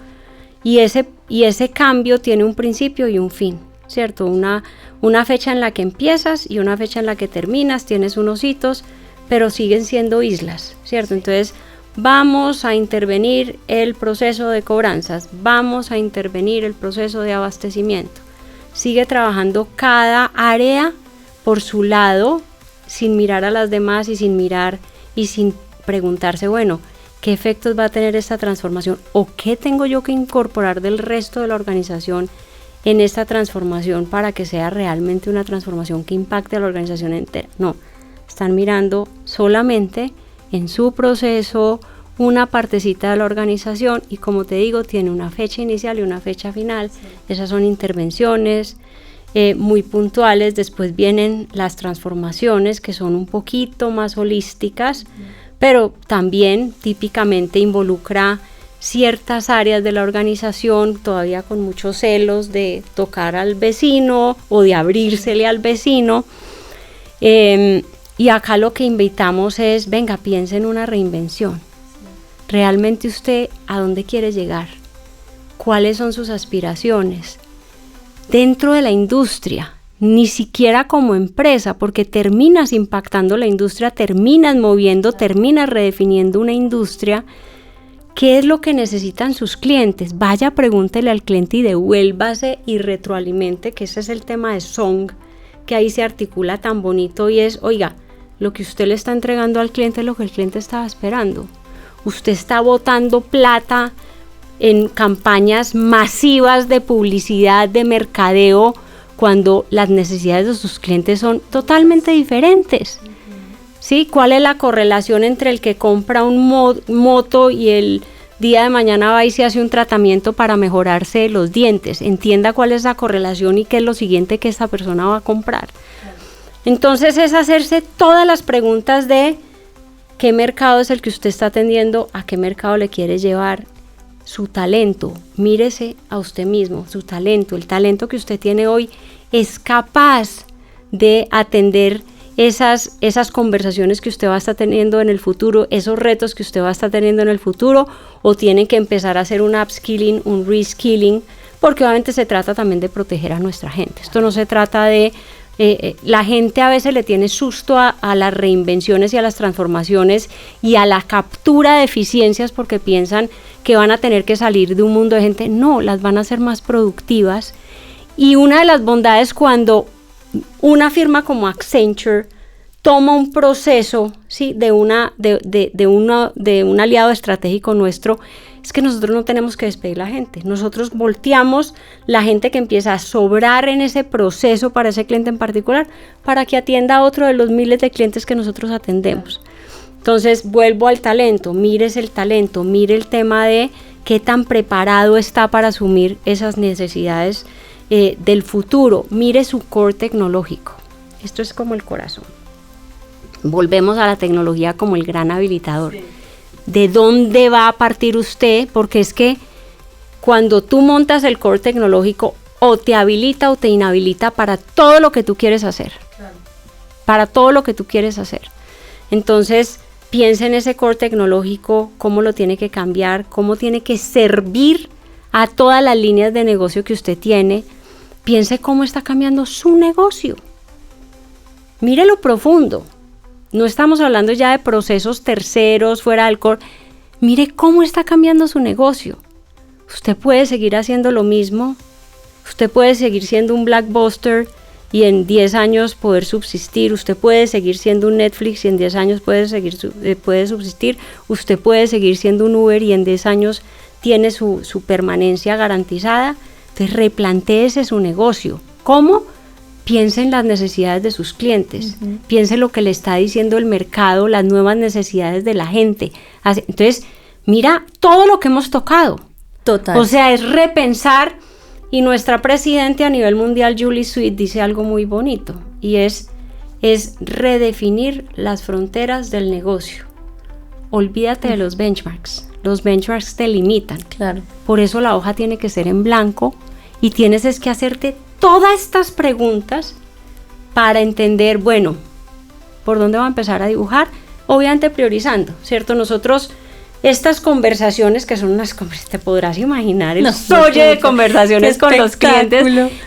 Y ese cambio tiene un principio y un fin, ¿cierto? Una fecha en la que empiezas y una fecha en la que terminas, tienes unos hitos, pero siguen siendo islas, ¿cierto? Entonces, vamos a intervenir el proceso de cobranzas, vamos a intervenir el proceso de abastecimiento. Sigue trabajando cada área por su lado, sin mirar a las demás y sin mirar y sin preguntarse, bueno, ¿qué efectos va a tener esta transformación? ¿O qué tengo yo que incorporar del resto de la organización en esta transformación para que sea realmente una transformación que impacte a la organización entera? No, están mirando solamente en su proceso una partecita de la organización y como te digo, tiene una fecha inicial y una fecha final. Sí. Esas son intervenciones muy puntuales. Después vienen las transformaciones, que son un poquito más holísticas, pero también típicamente involucra ciertas áreas de la organización, todavía con muchos celos de tocar al vecino o de abrírsele al vecino. Y acá lo que invitamos es, venga, piense en una reinvención. ¿Realmente usted a dónde quiere llegar? ¿Cuáles son sus aspiraciones? Dentro de la industria, ni siquiera como empresa, porque terminas impactando la industria, terminas moviendo, terminas redefiniendo una industria. ¿Qué es lo que necesitan sus clientes? Vaya, pregúntele al cliente y devuélvase y retroalimente, que ese es el tema de Song, que ahí se articula tan bonito y es, oiga, lo que usted le está entregando al cliente es lo que el cliente estaba esperando. Usted está botando plata en campañas masivas de publicidad, de mercadeo, cuando las necesidades de sus clientes son totalmente diferentes. ¿Sí? ¿Cuál es la correlación entre el que compra un moto y el día de mañana va y se hace un tratamiento para mejorarse los dientes? Entienda cuál es la correlación y qué es lo siguiente que esta persona va a comprar. Entonces es hacerse todas las preguntas de qué mercado es el que usted está atendiendo, a qué mercado le quiere llevar, su talento. Mírese a usted mismo, su talento, el talento que usted tiene hoy es capaz de atender esas conversaciones que usted va a estar teniendo en el futuro, esos retos que usted va a estar teniendo en el futuro, o tienen que empezar a hacer un upskilling, un reskilling, porque obviamente se trata también de proteger a nuestra gente. Esto no se trata de... la gente a veces le tiene susto a las reinvenciones y a las transformaciones y a la captura de eficiencias porque piensan que van a tener que salir de un mundo de gente. No, las van a hacer más productivas. Y una de las bondades cuando una firma como Accenture toma un proceso, ¿sí?, de un aliado estratégico nuestro, es que nosotros no tenemos que despedir la gente. Nosotros volteamos la gente que empieza a sobrar en ese proceso para ese cliente en particular, para que atienda a otro de los miles de clientes que nosotros atendemos. Entonces, vuelvo al talento, mire el tema de qué tan preparado está para asumir esas necesidades del futuro. Mire su core tecnológico. Esto es como el corazón. Volvemos a la tecnología como el gran habilitador. Sí. ¿De dónde va a partir usted? Porque es que cuando tú montas el core tecnológico, o te habilita o te inhabilita para todo lo que tú quieres hacer. Claro. Para todo lo que tú quieres hacer. Entonces, piensa en ese core tecnológico, cómo lo tiene que cambiar, cómo tiene que servir a todas las líneas de negocio que usted tiene. Piense cómo está cambiando su negocio. Mire lo profundo. No estamos hablando ya de procesos terceros, fuera del core. Mire cómo está cambiando su negocio. Usted puede seguir haciendo lo mismo. Usted puede seguir siendo un Blockbuster y en 10 años poder subsistir. Usted puede seguir siendo un Netflix y en 10 años puede subsistir. Usted puede seguir siendo un Uber y en 10 años tiene su permanencia garantizada. Entonces replantéese su negocio. ¿Cómo? Piense en las necesidades de sus clientes, piense lo que le está diciendo el mercado, las nuevas necesidades de la gente. Entonces, mira todo lo que hemos tocado. Total. O sea, es repensar, y nuestra presidenta a nivel mundial, Julie Sweet, dice algo muy bonito, y es redefinir las fronteras del negocio. Olvídate de los benchmarks te limitan. Claro. Por eso la hoja tiene que ser en blanco, y tienes es que hacerte todas estas preguntas para entender, bueno, ¿por dónde va a empezar a dibujar? Obviamente priorizando, ¿cierto? Nosotros, estas conversaciones que son unas conversaciones, te podrás imaginar el solle de conversaciones con los clientes.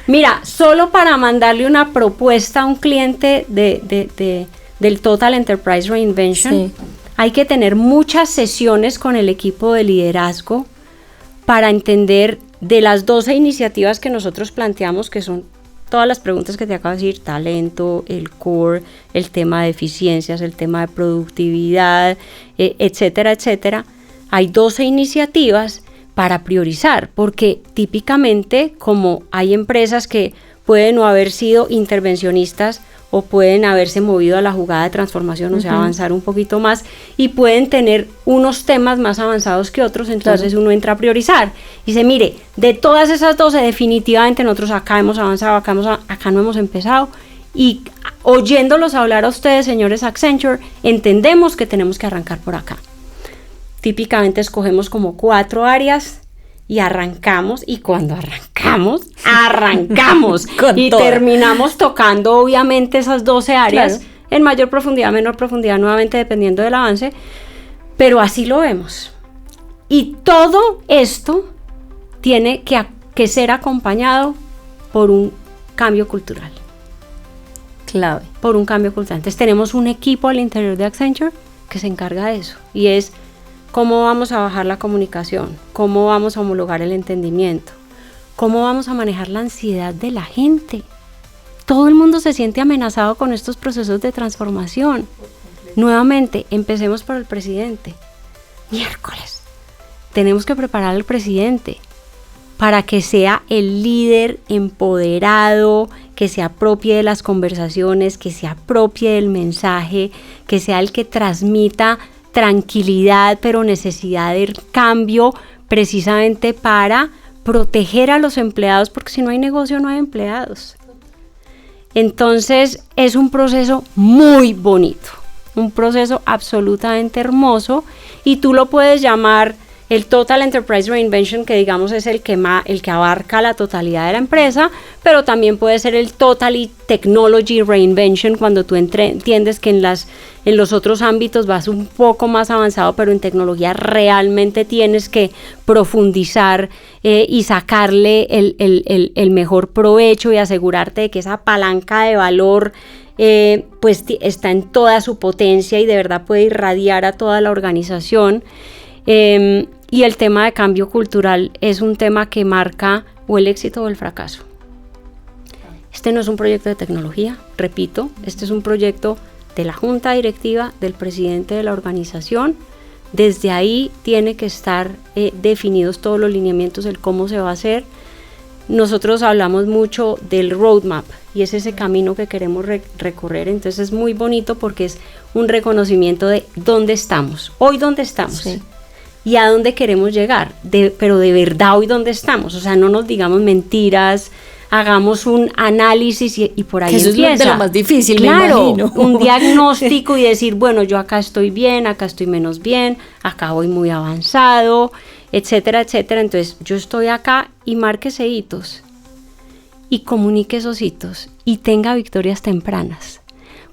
Mira, solo para mandarle una propuesta a un cliente del Total Enterprise Reinvention, sí, hay que tener muchas sesiones con el equipo de liderazgo para entender de las 12 iniciativas que nosotros planteamos, que son todas las preguntas que te acabo de decir, talento, el core, el tema de eficiencias, el tema de productividad, etcétera, etcétera. Hay 12 iniciativas para priorizar, porque típicamente, como hay empresas que pueden no haber sido intervencionistas o pueden haberse movido a la jugada de transformación, o sea, avanzar un poquito más, y pueden tener unos temas más avanzados que otros, entonces uno entra a priorizar. Y dice, mire, de todas esas 12, definitivamente nosotros acá hemos avanzado, acá no hemos empezado, y oyéndolos hablar a ustedes, señores Accenture, entendemos que tenemos que arrancar por acá. Típicamente escogemos como 4 áreas, y arrancamos, y cuando arrancamos y toda. Terminamos tocando obviamente esas 12 áreas, claro, en mayor profundidad, menor profundidad, nuevamente dependiendo del avance, pero así lo vemos. Y todo esto tiene que ser acompañado por un cambio cultural. Clave. Por un cambio cultural. Entonces tenemos un equipo al interior de Accenture que se encarga de eso, y es cómo vamos a bajar la comunicación, cómo vamos a homologar el entendimiento, cómo vamos a manejar la ansiedad de la gente. Todo el mundo se siente amenazado con estos procesos de transformación. Nuevamente, empecemos por el presidente. Miércoles, tenemos que preparar al presidente para que sea el líder empoderado, que se apropie de las conversaciones, que se apropie del mensaje, que sea el que transmita tranquilidad, pero necesidad de cambio, precisamente para proteger a los empleados, porque si no hay negocio no hay empleados. Entonces es un proceso muy bonito, un proceso absolutamente hermoso, y tú lo puedes llamar el Total Enterprise Reinvention, que digamos es el que abarca la totalidad de la empresa, pero también puede ser el Total Technology Reinvention, cuando tú entiendes que en los otros ámbitos vas un poco más avanzado, pero en tecnología realmente tienes que profundizar y sacarle el mejor provecho y asegurarte de que esa palanca de valor pues está en toda su potencia y de verdad puede irradiar a toda la organización. Y el tema de cambio cultural es un tema que marca o el éxito o el fracaso. Este no es un proyecto de tecnología, repito, este es un proyecto de la junta directiva, del presidente de la organización. Desde ahí tiene que estar definidos todos los lineamientos del cómo se va a hacer. Nosotros hablamos mucho del roadmap y es ese camino que queremos recorrer, entonces es muy bonito porque es un reconocimiento de dónde estamos, hoy dónde estamos. Sí. Y a dónde queremos llegar, pero de verdad hoy dónde estamos, o sea, no nos digamos mentiras, hagamos un análisis y por ahí empieza. Eso es de lo más difícil, claro, me imagino. Un diagnóstico y decir, bueno, yo acá estoy bien, acá estoy menos bien, acá voy muy avanzado, etcétera, etcétera. Entonces, yo estoy acá y márquese hitos y comunique esos hitos y tenga victorias tempranas.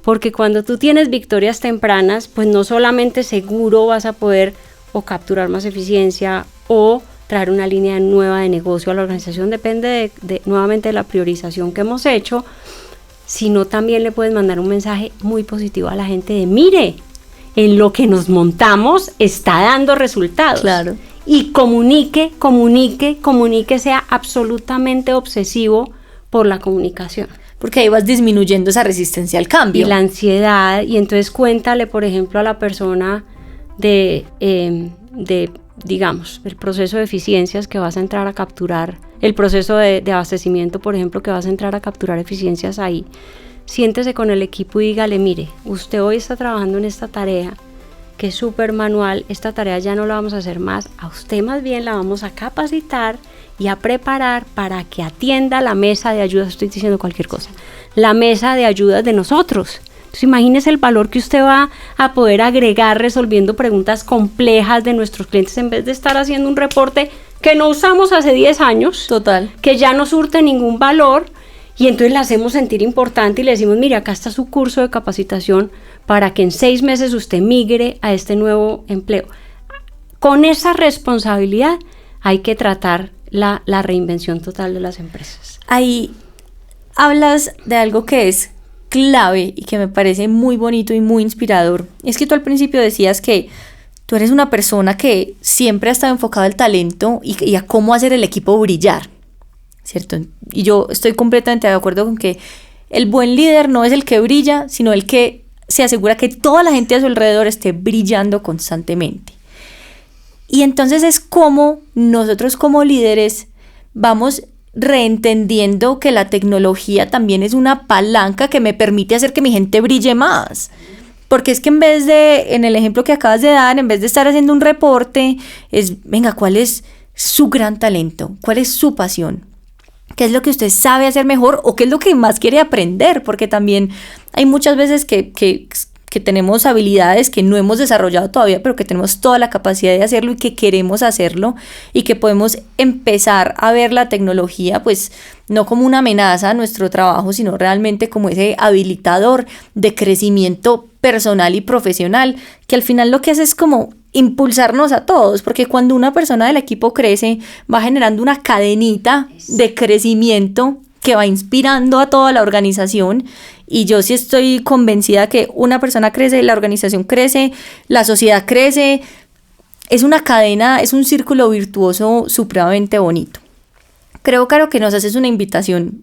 Porque cuando tú tienes victorias tempranas, pues no solamente seguro vas a poder o capturar más eficiencia o traer una línea nueva de negocio a la organización, depende nuevamente de la priorización que hemos hecho, sino también le puedes mandar un mensaje muy positivo a la gente de mire, en lo que nos montamos está dando resultados. Claro. Y comunique, sea absolutamente obsesivo por la comunicación. Porque ahí vas disminuyendo esa resistencia al cambio. Y la ansiedad, y entonces cuéntale, por ejemplo, a la persona digamos, el proceso de eficiencias que vas a entrar a capturar, el proceso de abastecimiento, por ejemplo, que vas a entrar a capturar eficiencias ahí. Siéntese con el equipo y dígale, mire, usted hoy está trabajando en esta tarea, que es súper manual, esta tarea ya no la vamos a hacer más, a usted más bien la vamos a capacitar y a preparar para que atienda la mesa de ayudas, estoy diciendo cualquier cosa, la mesa de ayudas de nosotros. Entonces, imagínese el valor que usted va a poder agregar resolviendo preguntas complejas de nuestros clientes en vez de estar haciendo un reporte que no usamos hace 10 años. Total. Que ya no surte ningún valor y entonces la hacemos sentir importante y le decimos, mire, acá está su curso de capacitación para que en 6 meses usted migre a este nuevo empleo. Con esa responsabilidad hay que tratar la reinvención total de las empresas. Ahí hablas de algo que es clave y que me parece muy bonito y muy inspirador. Es que tú al principio decías que tú eres una persona que siempre ha estado enfocada al talento y a cómo hacer el equipo brillar, ¿cierto? Y yo estoy completamente de acuerdo con que el buen líder no es el que brilla, sino el que se asegura que toda la gente a su alrededor esté brillando constantemente. Y entonces es como nosotros como líderes vamos reentendiendo que la tecnología también es una palanca que me permite hacer que mi gente brille más. Porque es que en vez de, en el ejemplo que acabas de dar, en vez de estar haciendo un reporte, es, venga, ¿cuál es su gran talento? ¿Cuál es su pasión? ¿Qué es lo que usted sabe hacer mejor o qué es lo que más quiere aprender? Porque también hay muchas veces que tenemos habilidades que no hemos desarrollado todavía, pero que tenemos toda la capacidad de hacerlo y que queremos hacerlo y que podemos empezar a ver la tecnología pues no como una amenaza a nuestro trabajo, sino realmente como ese habilitador de crecimiento personal y profesional, que al final lo que hace es como impulsarnos a todos, porque cuando una persona del equipo crece, va generando una cadenita de crecimiento que va inspirando a toda la organización. Y yo sí estoy convencida que una persona crece, la organización crece, la sociedad crece. Es una cadena, es un círculo virtuoso supremamente bonito. Creo, Caro, que nos haces una invitación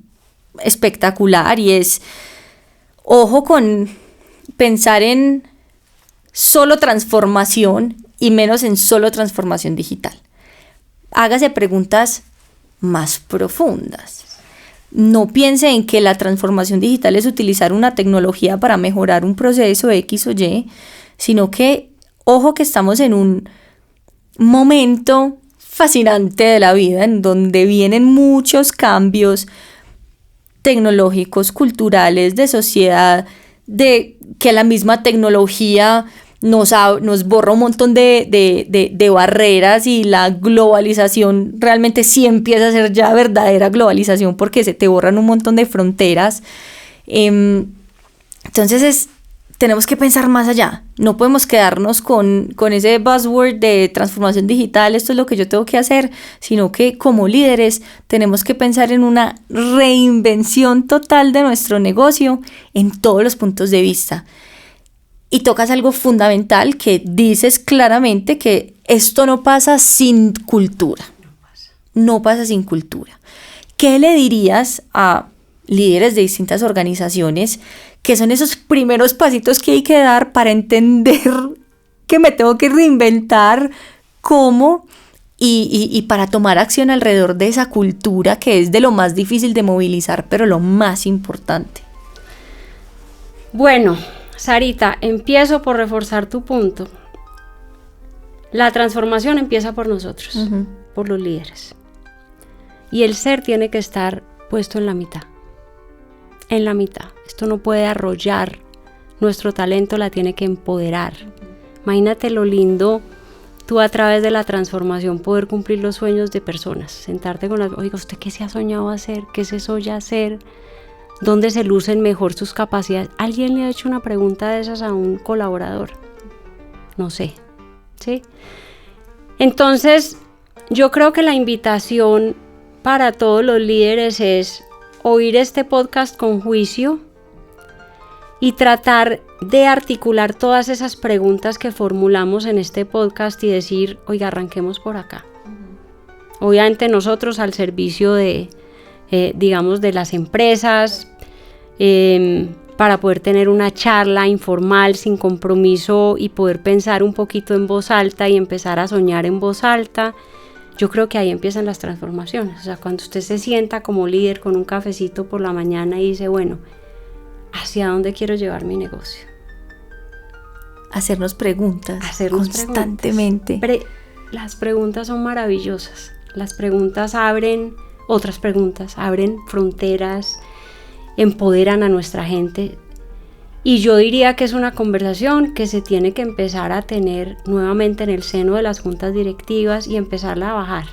espectacular y es, ojo con pensar en solo transformación y menos en solo transformación digital. Hágase preguntas más profundas. No piense en que la transformación digital es utilizar una tecnología para mejorar un proceso X o Y, sino que, ojo, que estamos en un momento fascinante de la vida en donde vienen muchos cambios tecnológicos, culturales, de sociedad, de que la misma tecnología nos borra un montón de barreras y la globalización realmente sí empieza a ser ya verdadera globalización porque se te borran un montón de fronteras. Entonces tenemos que pensar más allá. No podemos quedarnos con ese buzzword de transformación digital, esto es lo que yo tengo que hacer, sino que como líderes tenemos que pensar en una reinvención total de nuestro negocio en todos los puntos de vista. Y tocas algo fundamental que dices claramente que esto no pasa sin cultura. No pasa sin cultura. ¿Qué le dirías a líderes de distintas organizaciones que son esos primeros pasitos que hay que dar para entender que me tengo que reinventar cómo y para tomar acción alrededor de esa cultura que es de lo más difícil de movilizar, pero lo más importante? Bueno, Sarita, empiezo por reforzar tu punto. La transformación empieza por nosotros, por los líderes. Y el ser tiene que estar puesto en la mitad. En la mitad. Esto no puede arrollar nuestro talento, la tiene que empoderar. Imagínate lo lindo, tú a través de la transformación poder cumplir los sueños de personas. Sentarte con las, oiga, ¿usted qué se ha soñado hacer? ¿Qué se soña hacer? ¿Dónde se lucen mejor sus capacidades? ¿Alguien le ha hecho una pregunta de esas a un colaborador? No sé, ¿sí? Entonces, yo creo que la invitación para todos los líderes es oír este podcast con juicio y tratar de articular todas esas preguntas que formulamos en este podcast y decir, oiga, arranquemos por acá. Obviamente nosotros al servicio de digamos, de las empresas, para poder tener una charla informal, sin compromiso y poder pensar un poquito en voz alta y empezar a soñar en voz alta. Yo creo que ahí empiezan las transformaciones. O sea, cuando usted se sienta como líder con un cafecito por la mañana y dice, bueno, ¿hacia dónde quiero llevar mi negocio? Hacernos preguntas constantemente. Las preguntas son maravillosas. Las preguntas abren otras preguntas, abren fronteras, empoderan a nuestra gente. Y yo diría que es una conversación que se tiene que empezar a tener nuevamente en el seno de las juntas directivas y empezarla a bajar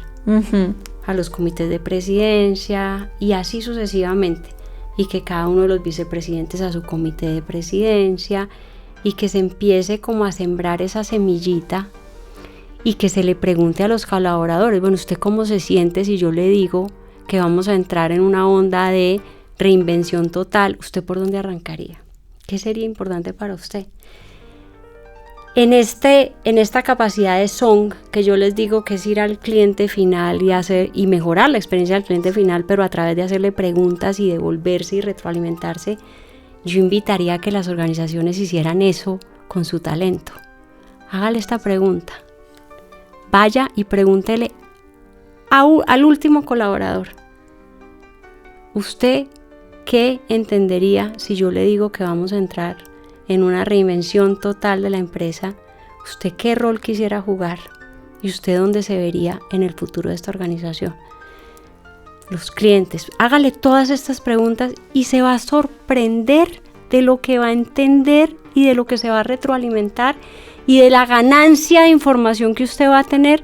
a los comités de presidencia y así sucesivamente. Y que cada uno de los vicepresidentes a su comité de presidencia y que se empiece como a sembrar esa semillita y que se le pregunte a los colaboradores, bueno, ¿usted cómo se siente si yo le digo que vamos a entrar en una onda de reinvención total? ¿Usted por dónde arrancaría? ¿Qué sería importante para usted? En esta capacidad de song, que yo les digo que es ir al cliente final y mejorar la experiencia del cliente final, pero a través de hacerle preguntas y devolverse y retroalimentarse, yo invitaría a que las organizaciones hicieran eso con su talento. Hágale esta pregunta. Vaya y pregúntele al último colaborador. ¿Usted qué entendería si yo le digo que vamos a entrar en una reinvención total de la empresa? ¿Usted qué rol quisiera jugar? ¿Y usted dónde se vería en el futuro de esta organización? Los clientes, hágale todas estas preguntas y se va a sorprender de lo que va a entender y de lo que se va a retroalimentar y de la ganancia de información que usted va a tener,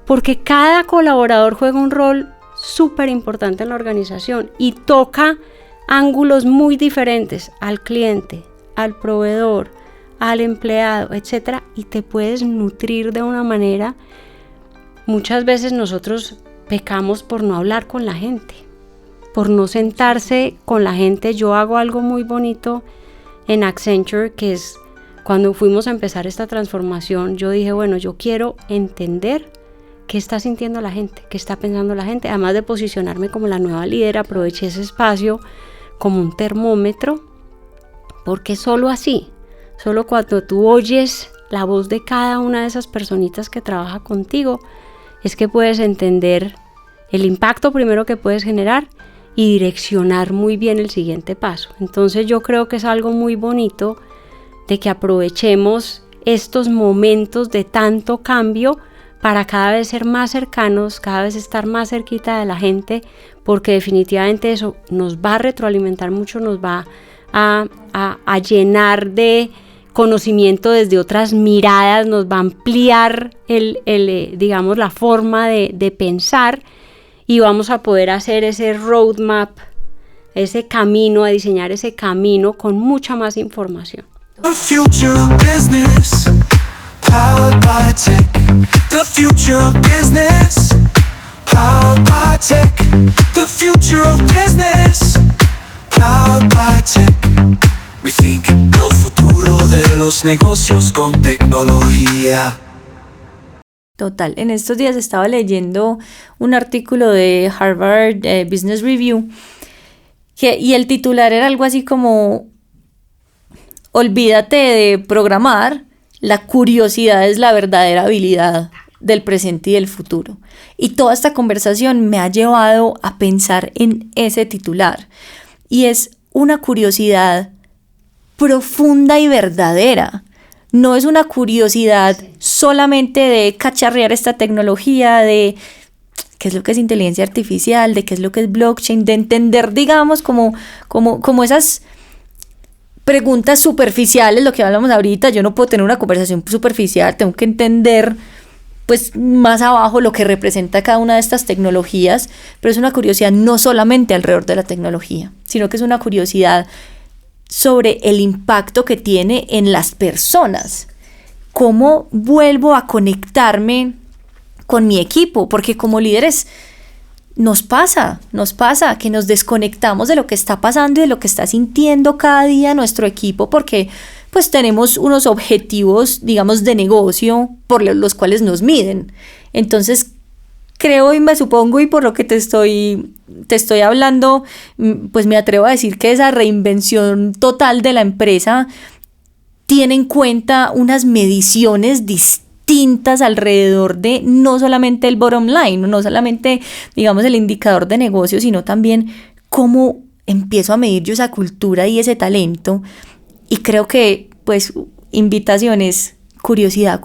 porque cada colaborador juega un rol súper importante en la organización y toca ángulos muy diferentes al cliente, al proveedor, al empleado, etcétera, y te puedes nutrir de una manera. Muchas veces nosotros pecamos por no hablar con la gente, por no sentarse con la gente. Yo hago algo muy bonito en Accenture, que es cuando fuimos a empezar esta transformación, yo dije, bueno, yo quiero entender qué está sintiendo la gente, qué está pensando la gente. Además de posicionarme como la nueva líder, aproveché ese espacio como un termómetro, porque solo así, solo cuando tú oyes la voz de cada una de esas personitas que trabaja contigo, es que puedes entender el impacto primero que puedes generar y direccionar muy bien el siguiente paso. Entonces yo creo que es algo muy bonito de que aprovechemos estos momentos de tanto cambio para cada vez ser más cercanos, cada vez estar más cerquita de la gente, porque definitivamente eso nos va a retroalimentar mucho, nos va a llenar de conocimiento desde otras miradas, nos va a ampliar digamos, la forma de pensar, y vamos a poder hacer ese roadmap, ese camino, a diseñar ese camino con mucha más información. The future of business, powered by tech. The future of business, powered by tech. The future of business, powered by tech. We think el futuro de los negocios con tecnología. Total, en estos días estaba leyendo un artículo de Harvard Business Review y el titular era algo así como: olvídate de programar, la curiosidad es la verdadera habilidad del presente y del futuro. Y toda esta conversación me ha llevado a pensar en ese titular, y es una curiosidad profunda y verdadera. No es una curiosidad solamente de cacharrear esta tecnología, de qué es lo que es inteligencia artificial, de qué es lo que es blockchain, de entender, digamos, como esas preguntas superficiales, lo que hablamos ahorita. Yo no puedo tener una conversación superficial, tengo que entender pues más abajo lo que representa cada una de estas tecnologías, pero es una curiosidad no solamente alrededor de la tecnología, sino que es una curiosidad sobre el impacto que tiene en las personas. ¿Cómo vuelvo a conectarme con mi equipo? Porque como líderes nos pasa que nos desconectamos de lo que está pasando y de lo que está sintiendo cada día nuestro equipo, porque pues tenemos unos objetivos, digamos, de negocio por los cuales nos miden. Entonces creo y me supongo, y por lo que te estoy hablando, pues me atrevo a decir que esa reinvención total de la empresa tiene en cuenta unas mediciones distintas alrededor de no solamente el bottom line, no solamente, digamos, el indicador de negocio, sino también cómo empiezo a medir yo esa cultura y ese talento. Y creo que, pues, invitaciones, curiosidad.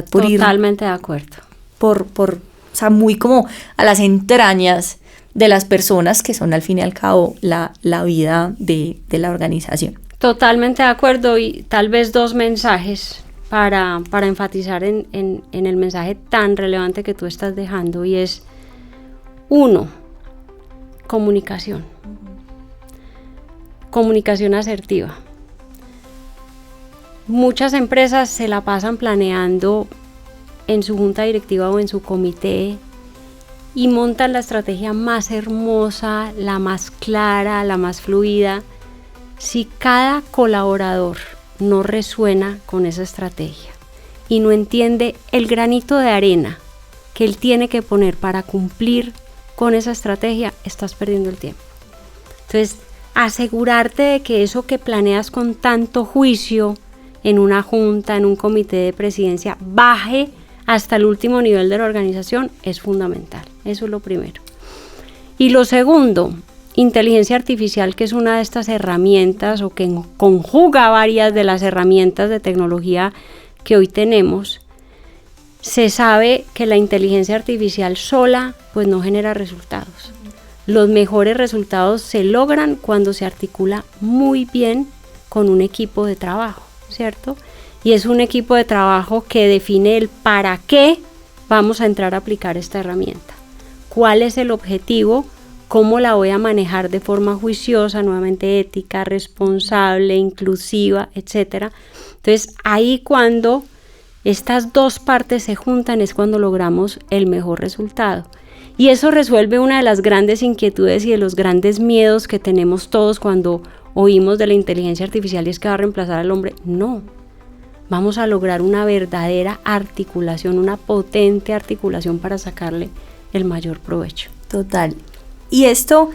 Por Totalmente de acuerdo. O sea, muy como a las entrañas de las personas que son al fin y al cabo la vida de la organización. Totalmente de acuerdo, y tal vez dos mensajes para enfatizar en el mensaje tan relevante que tú estás dejando, y es: 1, comunicación. Comunicación asertiva. Muchas empresas se la pasan planeando en su junta directiva o en su comité y montan la estrategia más hermosa, la más clara, la más fluida. Si cada colaborador no resuena con esa estrategia y no entiende el granito de arena que él tiene que poner para cumplir con esa estrategia, estás perdiendo el tiempo. Entonces, asegurarte de que eso que planeas con tanto juicio en una junta, en un comité de presidencia, baje hasta el último nivel de la organización es fundamental. Eso es lo primero. Y lo segundo, inteligencia artificial, que es una de estas herramientas o que conjuga varias de las herramientas de tecnología que hoy tenemos, se sabe que la inteligencia artificial sola pues no genera resultados. Los mejores resultados se logran cuando se articula muy bien con un equipo de trabajo, ¿cierto? Y es un equipo de trabajo que define el para qué vamos a entrar a aplicar esta herramienta. ¿Cuál es el objetivo? ¿Cómo la voy a manejar de forma juiciosa, nuevamente ética, responsable, inclusiva, etcétera? Entonces, ahí cuando estas dos partes se juntan es cuando logramos el mejor resultado. Y eso resuelve una de las grandes inquietudes y de los grandes miedos que tenemos todos cuando oímos de la inteligencia artificial, y es que va a reemplazar al hombre. No, vamos a lograr una verdadera articulación, una potente articulación para sacarle el mayor provecho. Total. Y esto,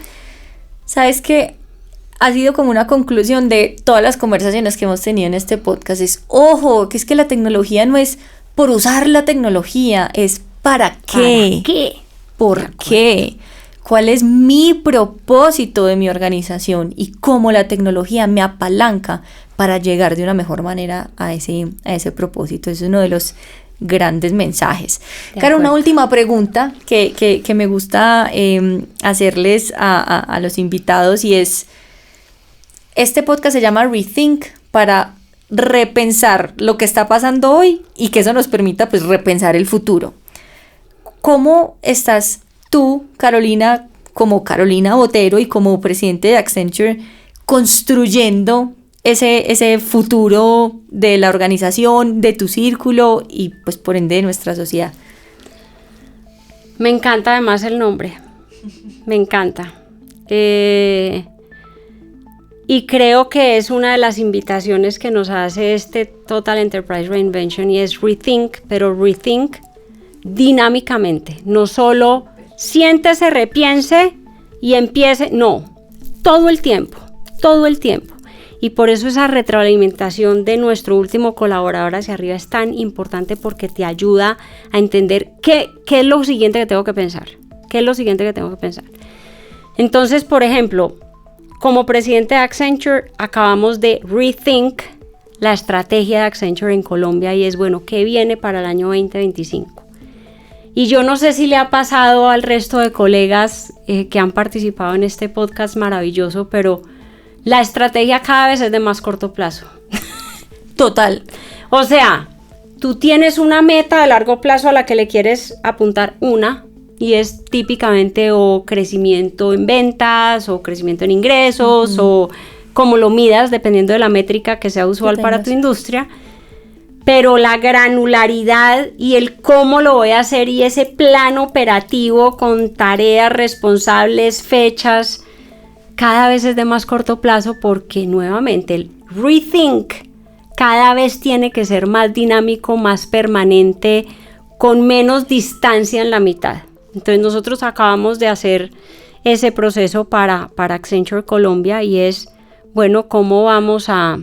¿sabes qué? Ha sido como una conclusión de todas las conversaciones que hemos tenido en este podcast. Es, ojo, que es que la tecnología no es por usar la tecnología, es ¿para qué? ¿Para qué? ¿Por qué? ¿Cuál es mi propósito de mi organización? Y cómo la tecnología me apalanca para llegar de una mejor manera a ese propósito. Es uno de los grandes mensajes. Caro, una última pregunta que me gusta hacerles a los invitados, y es, este podcast se llama Rethink, para repensar lo que está pasando hoy y que eso nos permita pues repensar el futuro. ¿Cómo estás tú, Carolina, como Carolina Botero y como presidente de Accenture, construyendo ese futuro de la organización, de tu círculo y pues por ende de nuestra sociedad? Me encanta además el nombre, me encanta. Y creo que es una de las invitaciones que nos hace este Total Enterprise Reinvention, y es rethink, pero rethink dinámicamente, no solo siéntese, repiense y empiece, no, todo el tiempo. Y por eso esa retroalimentación de nuestro último colaborador hacia arriba es tan importante, porque te ayuda a entender qué es lo siguiente que tengo que pensar. Entonces, por ejemplo, como presidente de Accenture, acabamos de rethink la estrategia de Accenture en Colombia, y es, bueno, ¿qué viene para el año 2025? Y yo no sé si le ha pasado al resto de colegas que han participado en este podcast maravilloso, pero la estrategia cada vez es de más corto plazo. Total. O sea, tú tienes una meta de largo plazo a la que le quieres apuntar y es típicamente o crecimiento en ventas o crecimiento en ingresos, o como lo midas dependiendo de la métrica que sea usual para tu industria. Pero la granularidad y el cómo lo voy a hacer, y ese plan operativo con tareas, responsables, fechas, cada vez es de más corto plazo, porque nuevamente el rethink cada vez tiene que ser más dinámico, más permanente, con menos distancia en la mitad. Entonces nosotros acabamos de hacer ese proceso para Accenture Colombia, y es, bueno, ¿cómo vamos a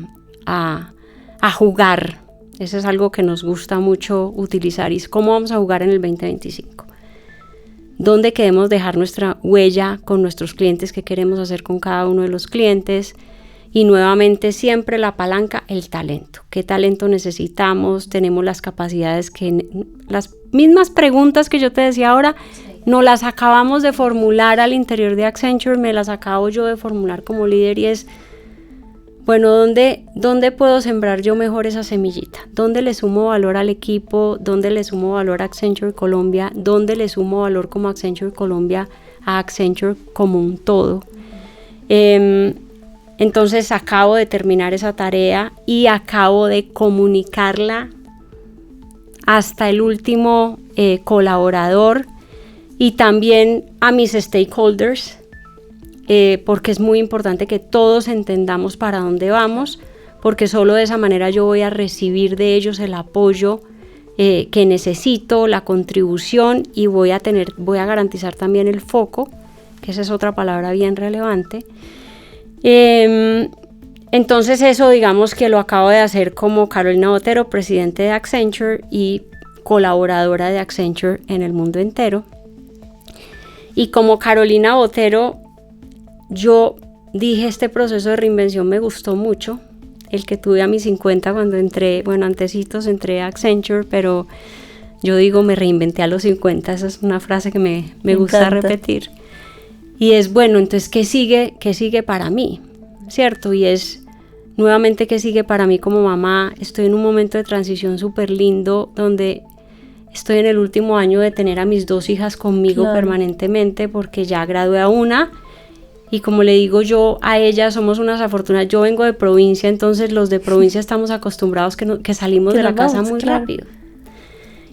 jugar? Eso es algo que nos gusta mucho utilizar, y es cómo vamos a jugar en el 2025. ¿Dónde queremos dejar nuestra huella con nuestros clientes? ¿Qué queremos hacer con cada uno de los clientes? Y nuevamente siempre la palanca, el talento. ¿Qué talento necesitamos? Tenemos las capacidades las mismas preguntas que yo te decía ahora, no las acabamos de formular al interior de Accenture, me las acabo yo de formular como líder, y es, bueno, ¿dónde puedo sembrar yo mejor esa semillita? ¿Dónde le sumo valor al equipo? ¿Dónde le sumo valor a Accenture Colombia? ¿Dónde le sumo valor como Accenture Colombia a Accenture como un todo? Entonces acabo de terminar esa tarea y acabo de comunicarla hasta el último colaborador, y también a mis stakeholders, porque es muy importante que todos entendamos para dónde vamos, porque solo de esa manera yo voy a recibir de ellos el apoyo que necesito, la contribución, y voy a garantizar también el foco, que esa es otra palabra bien relevante. Entonces eso, digamos que lo acabo de hacer como Carolina Botero, presidente de Accenture y colaboradora de Accenture en el mundo entero. Y como Carolina Botero, yo dije, este proceso de reinvención me gustó mucho, el que tuve a mis 50 cuando entré, bueno, antecitos entré a Accenture, pero yo digo, me reinventé a los 50, esa es una frase que me gusta repetir. Y es, bueno, entonces, ¿qué sigue para mí? ¿Cierto? Y es, nuevamente, ¿qué sigue para mí como mamá? Estoy en un momento de transición súper lindo, donde estoy en el último año de tener a mis 2 hijas conmigo permanentemente, porque ya gradué a una, y como le digo yo a ellas, somos unas afortunadas. Yo vengo de provincia, entonces los de provincia estamos acostumbrados que salimos de la casa muy rápido.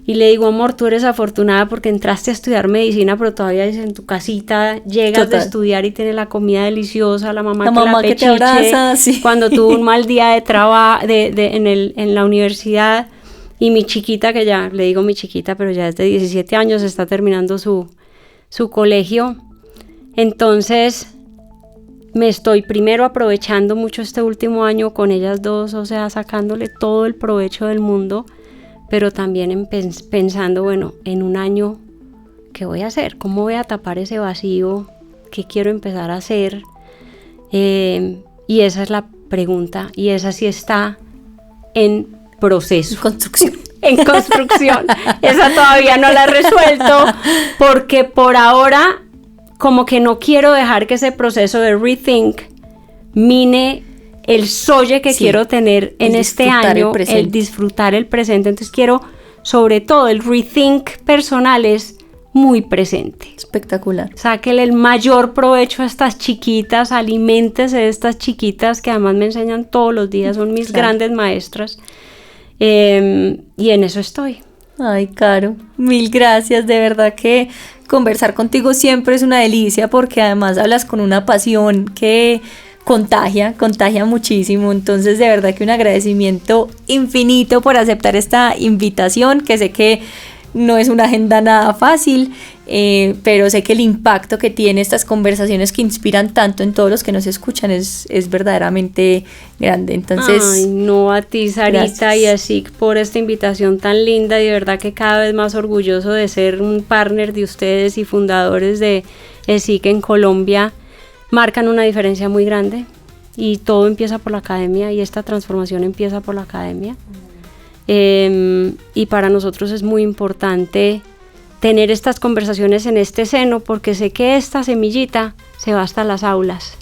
Y le digo, amor, tú eres afortunada porque entraste a estudiar medicina, pero todavía en tu casita llegas de estudiar y tienes la comida deliciosa, la mamá que te abraza, sí. Cuando tuvo un mal día de trabajo en la universidad. Y mi chiquita, que ya le digo mi chiquita, pero ya es de 17 años, está terminando su colegio. Entonces me estoy primero aprovechando mucho este último año con ellas 2, o sea, sacándole todo el provecho del mundo, pero también pensando, bueno, en un año, ¿qué voy a hacer? ¿Cómo voy a tapar ese vacío? ¿Qué quiero empezar a hacer? Y esa es la pregunta, y esa sí está en proceso. En construcción. Esa todavía no la he resuelto, porque por ahora como que no quiero dejar que ese proceso de rethink mine el solle que quiero tener en este año, el disfrutar el presente. Entonces quiero, sobre todo, el rethink personal es muy presente. Espectacular. Sáquele el mayor provecho a estas chiquitas, aliméntese de estas chiquitas que además me enseñan todos los días, son mis grandes maestras. Y en eso estoy. Ay, Caro, mil gracias, de verdad que conversar contigo siempre es una delicia, porque además hablas con una pasión que contagia muchísimo. Entonces, de verdad que un agradecimiento infinito por aceptar esta invitación, que sé que no es una agenda nada fácil, pero sé que el impacto que tiene estas conversaciones que inspiran tanto en todos los que nos escuchan es verdaderamente grande. Entonces, ay, no, a ti, Sarita, gracias. Y a SIC por esta invitación tan linda, y de verdad que cada vez más orgulloso de ser un partner de ustedes y fundadores de SIC en Colombia. Marcan una diferencia muy grande, y todo empieza por la academia, y esta transformación empieza por la academia. Y para nosotros es muy importante tener estas conversaciones en este seno, porque sé que esta semillita se va hasta las aulas,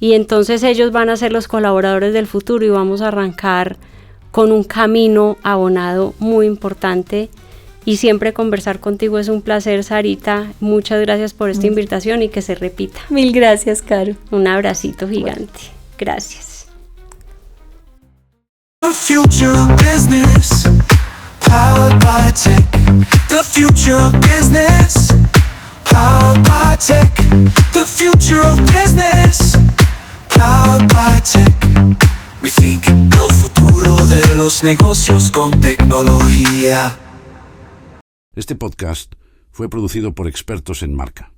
y entonces ellos van a ser los colaboradores del futuro, y vamos a arrancar con un camino abonado muy importante. Y siempre conversar contigo es un placer, Sarita. Muchas gracias por esta invitación, y que se repita. Mil gracias, Caro. Un abracito gigante. Gracias. The future of business, powered by tech. The future of business, powered by tech. The future of business, powered by tech. We think el futuro de los negocios con tecnología. Este podcast fue producido por Expertos en Marca.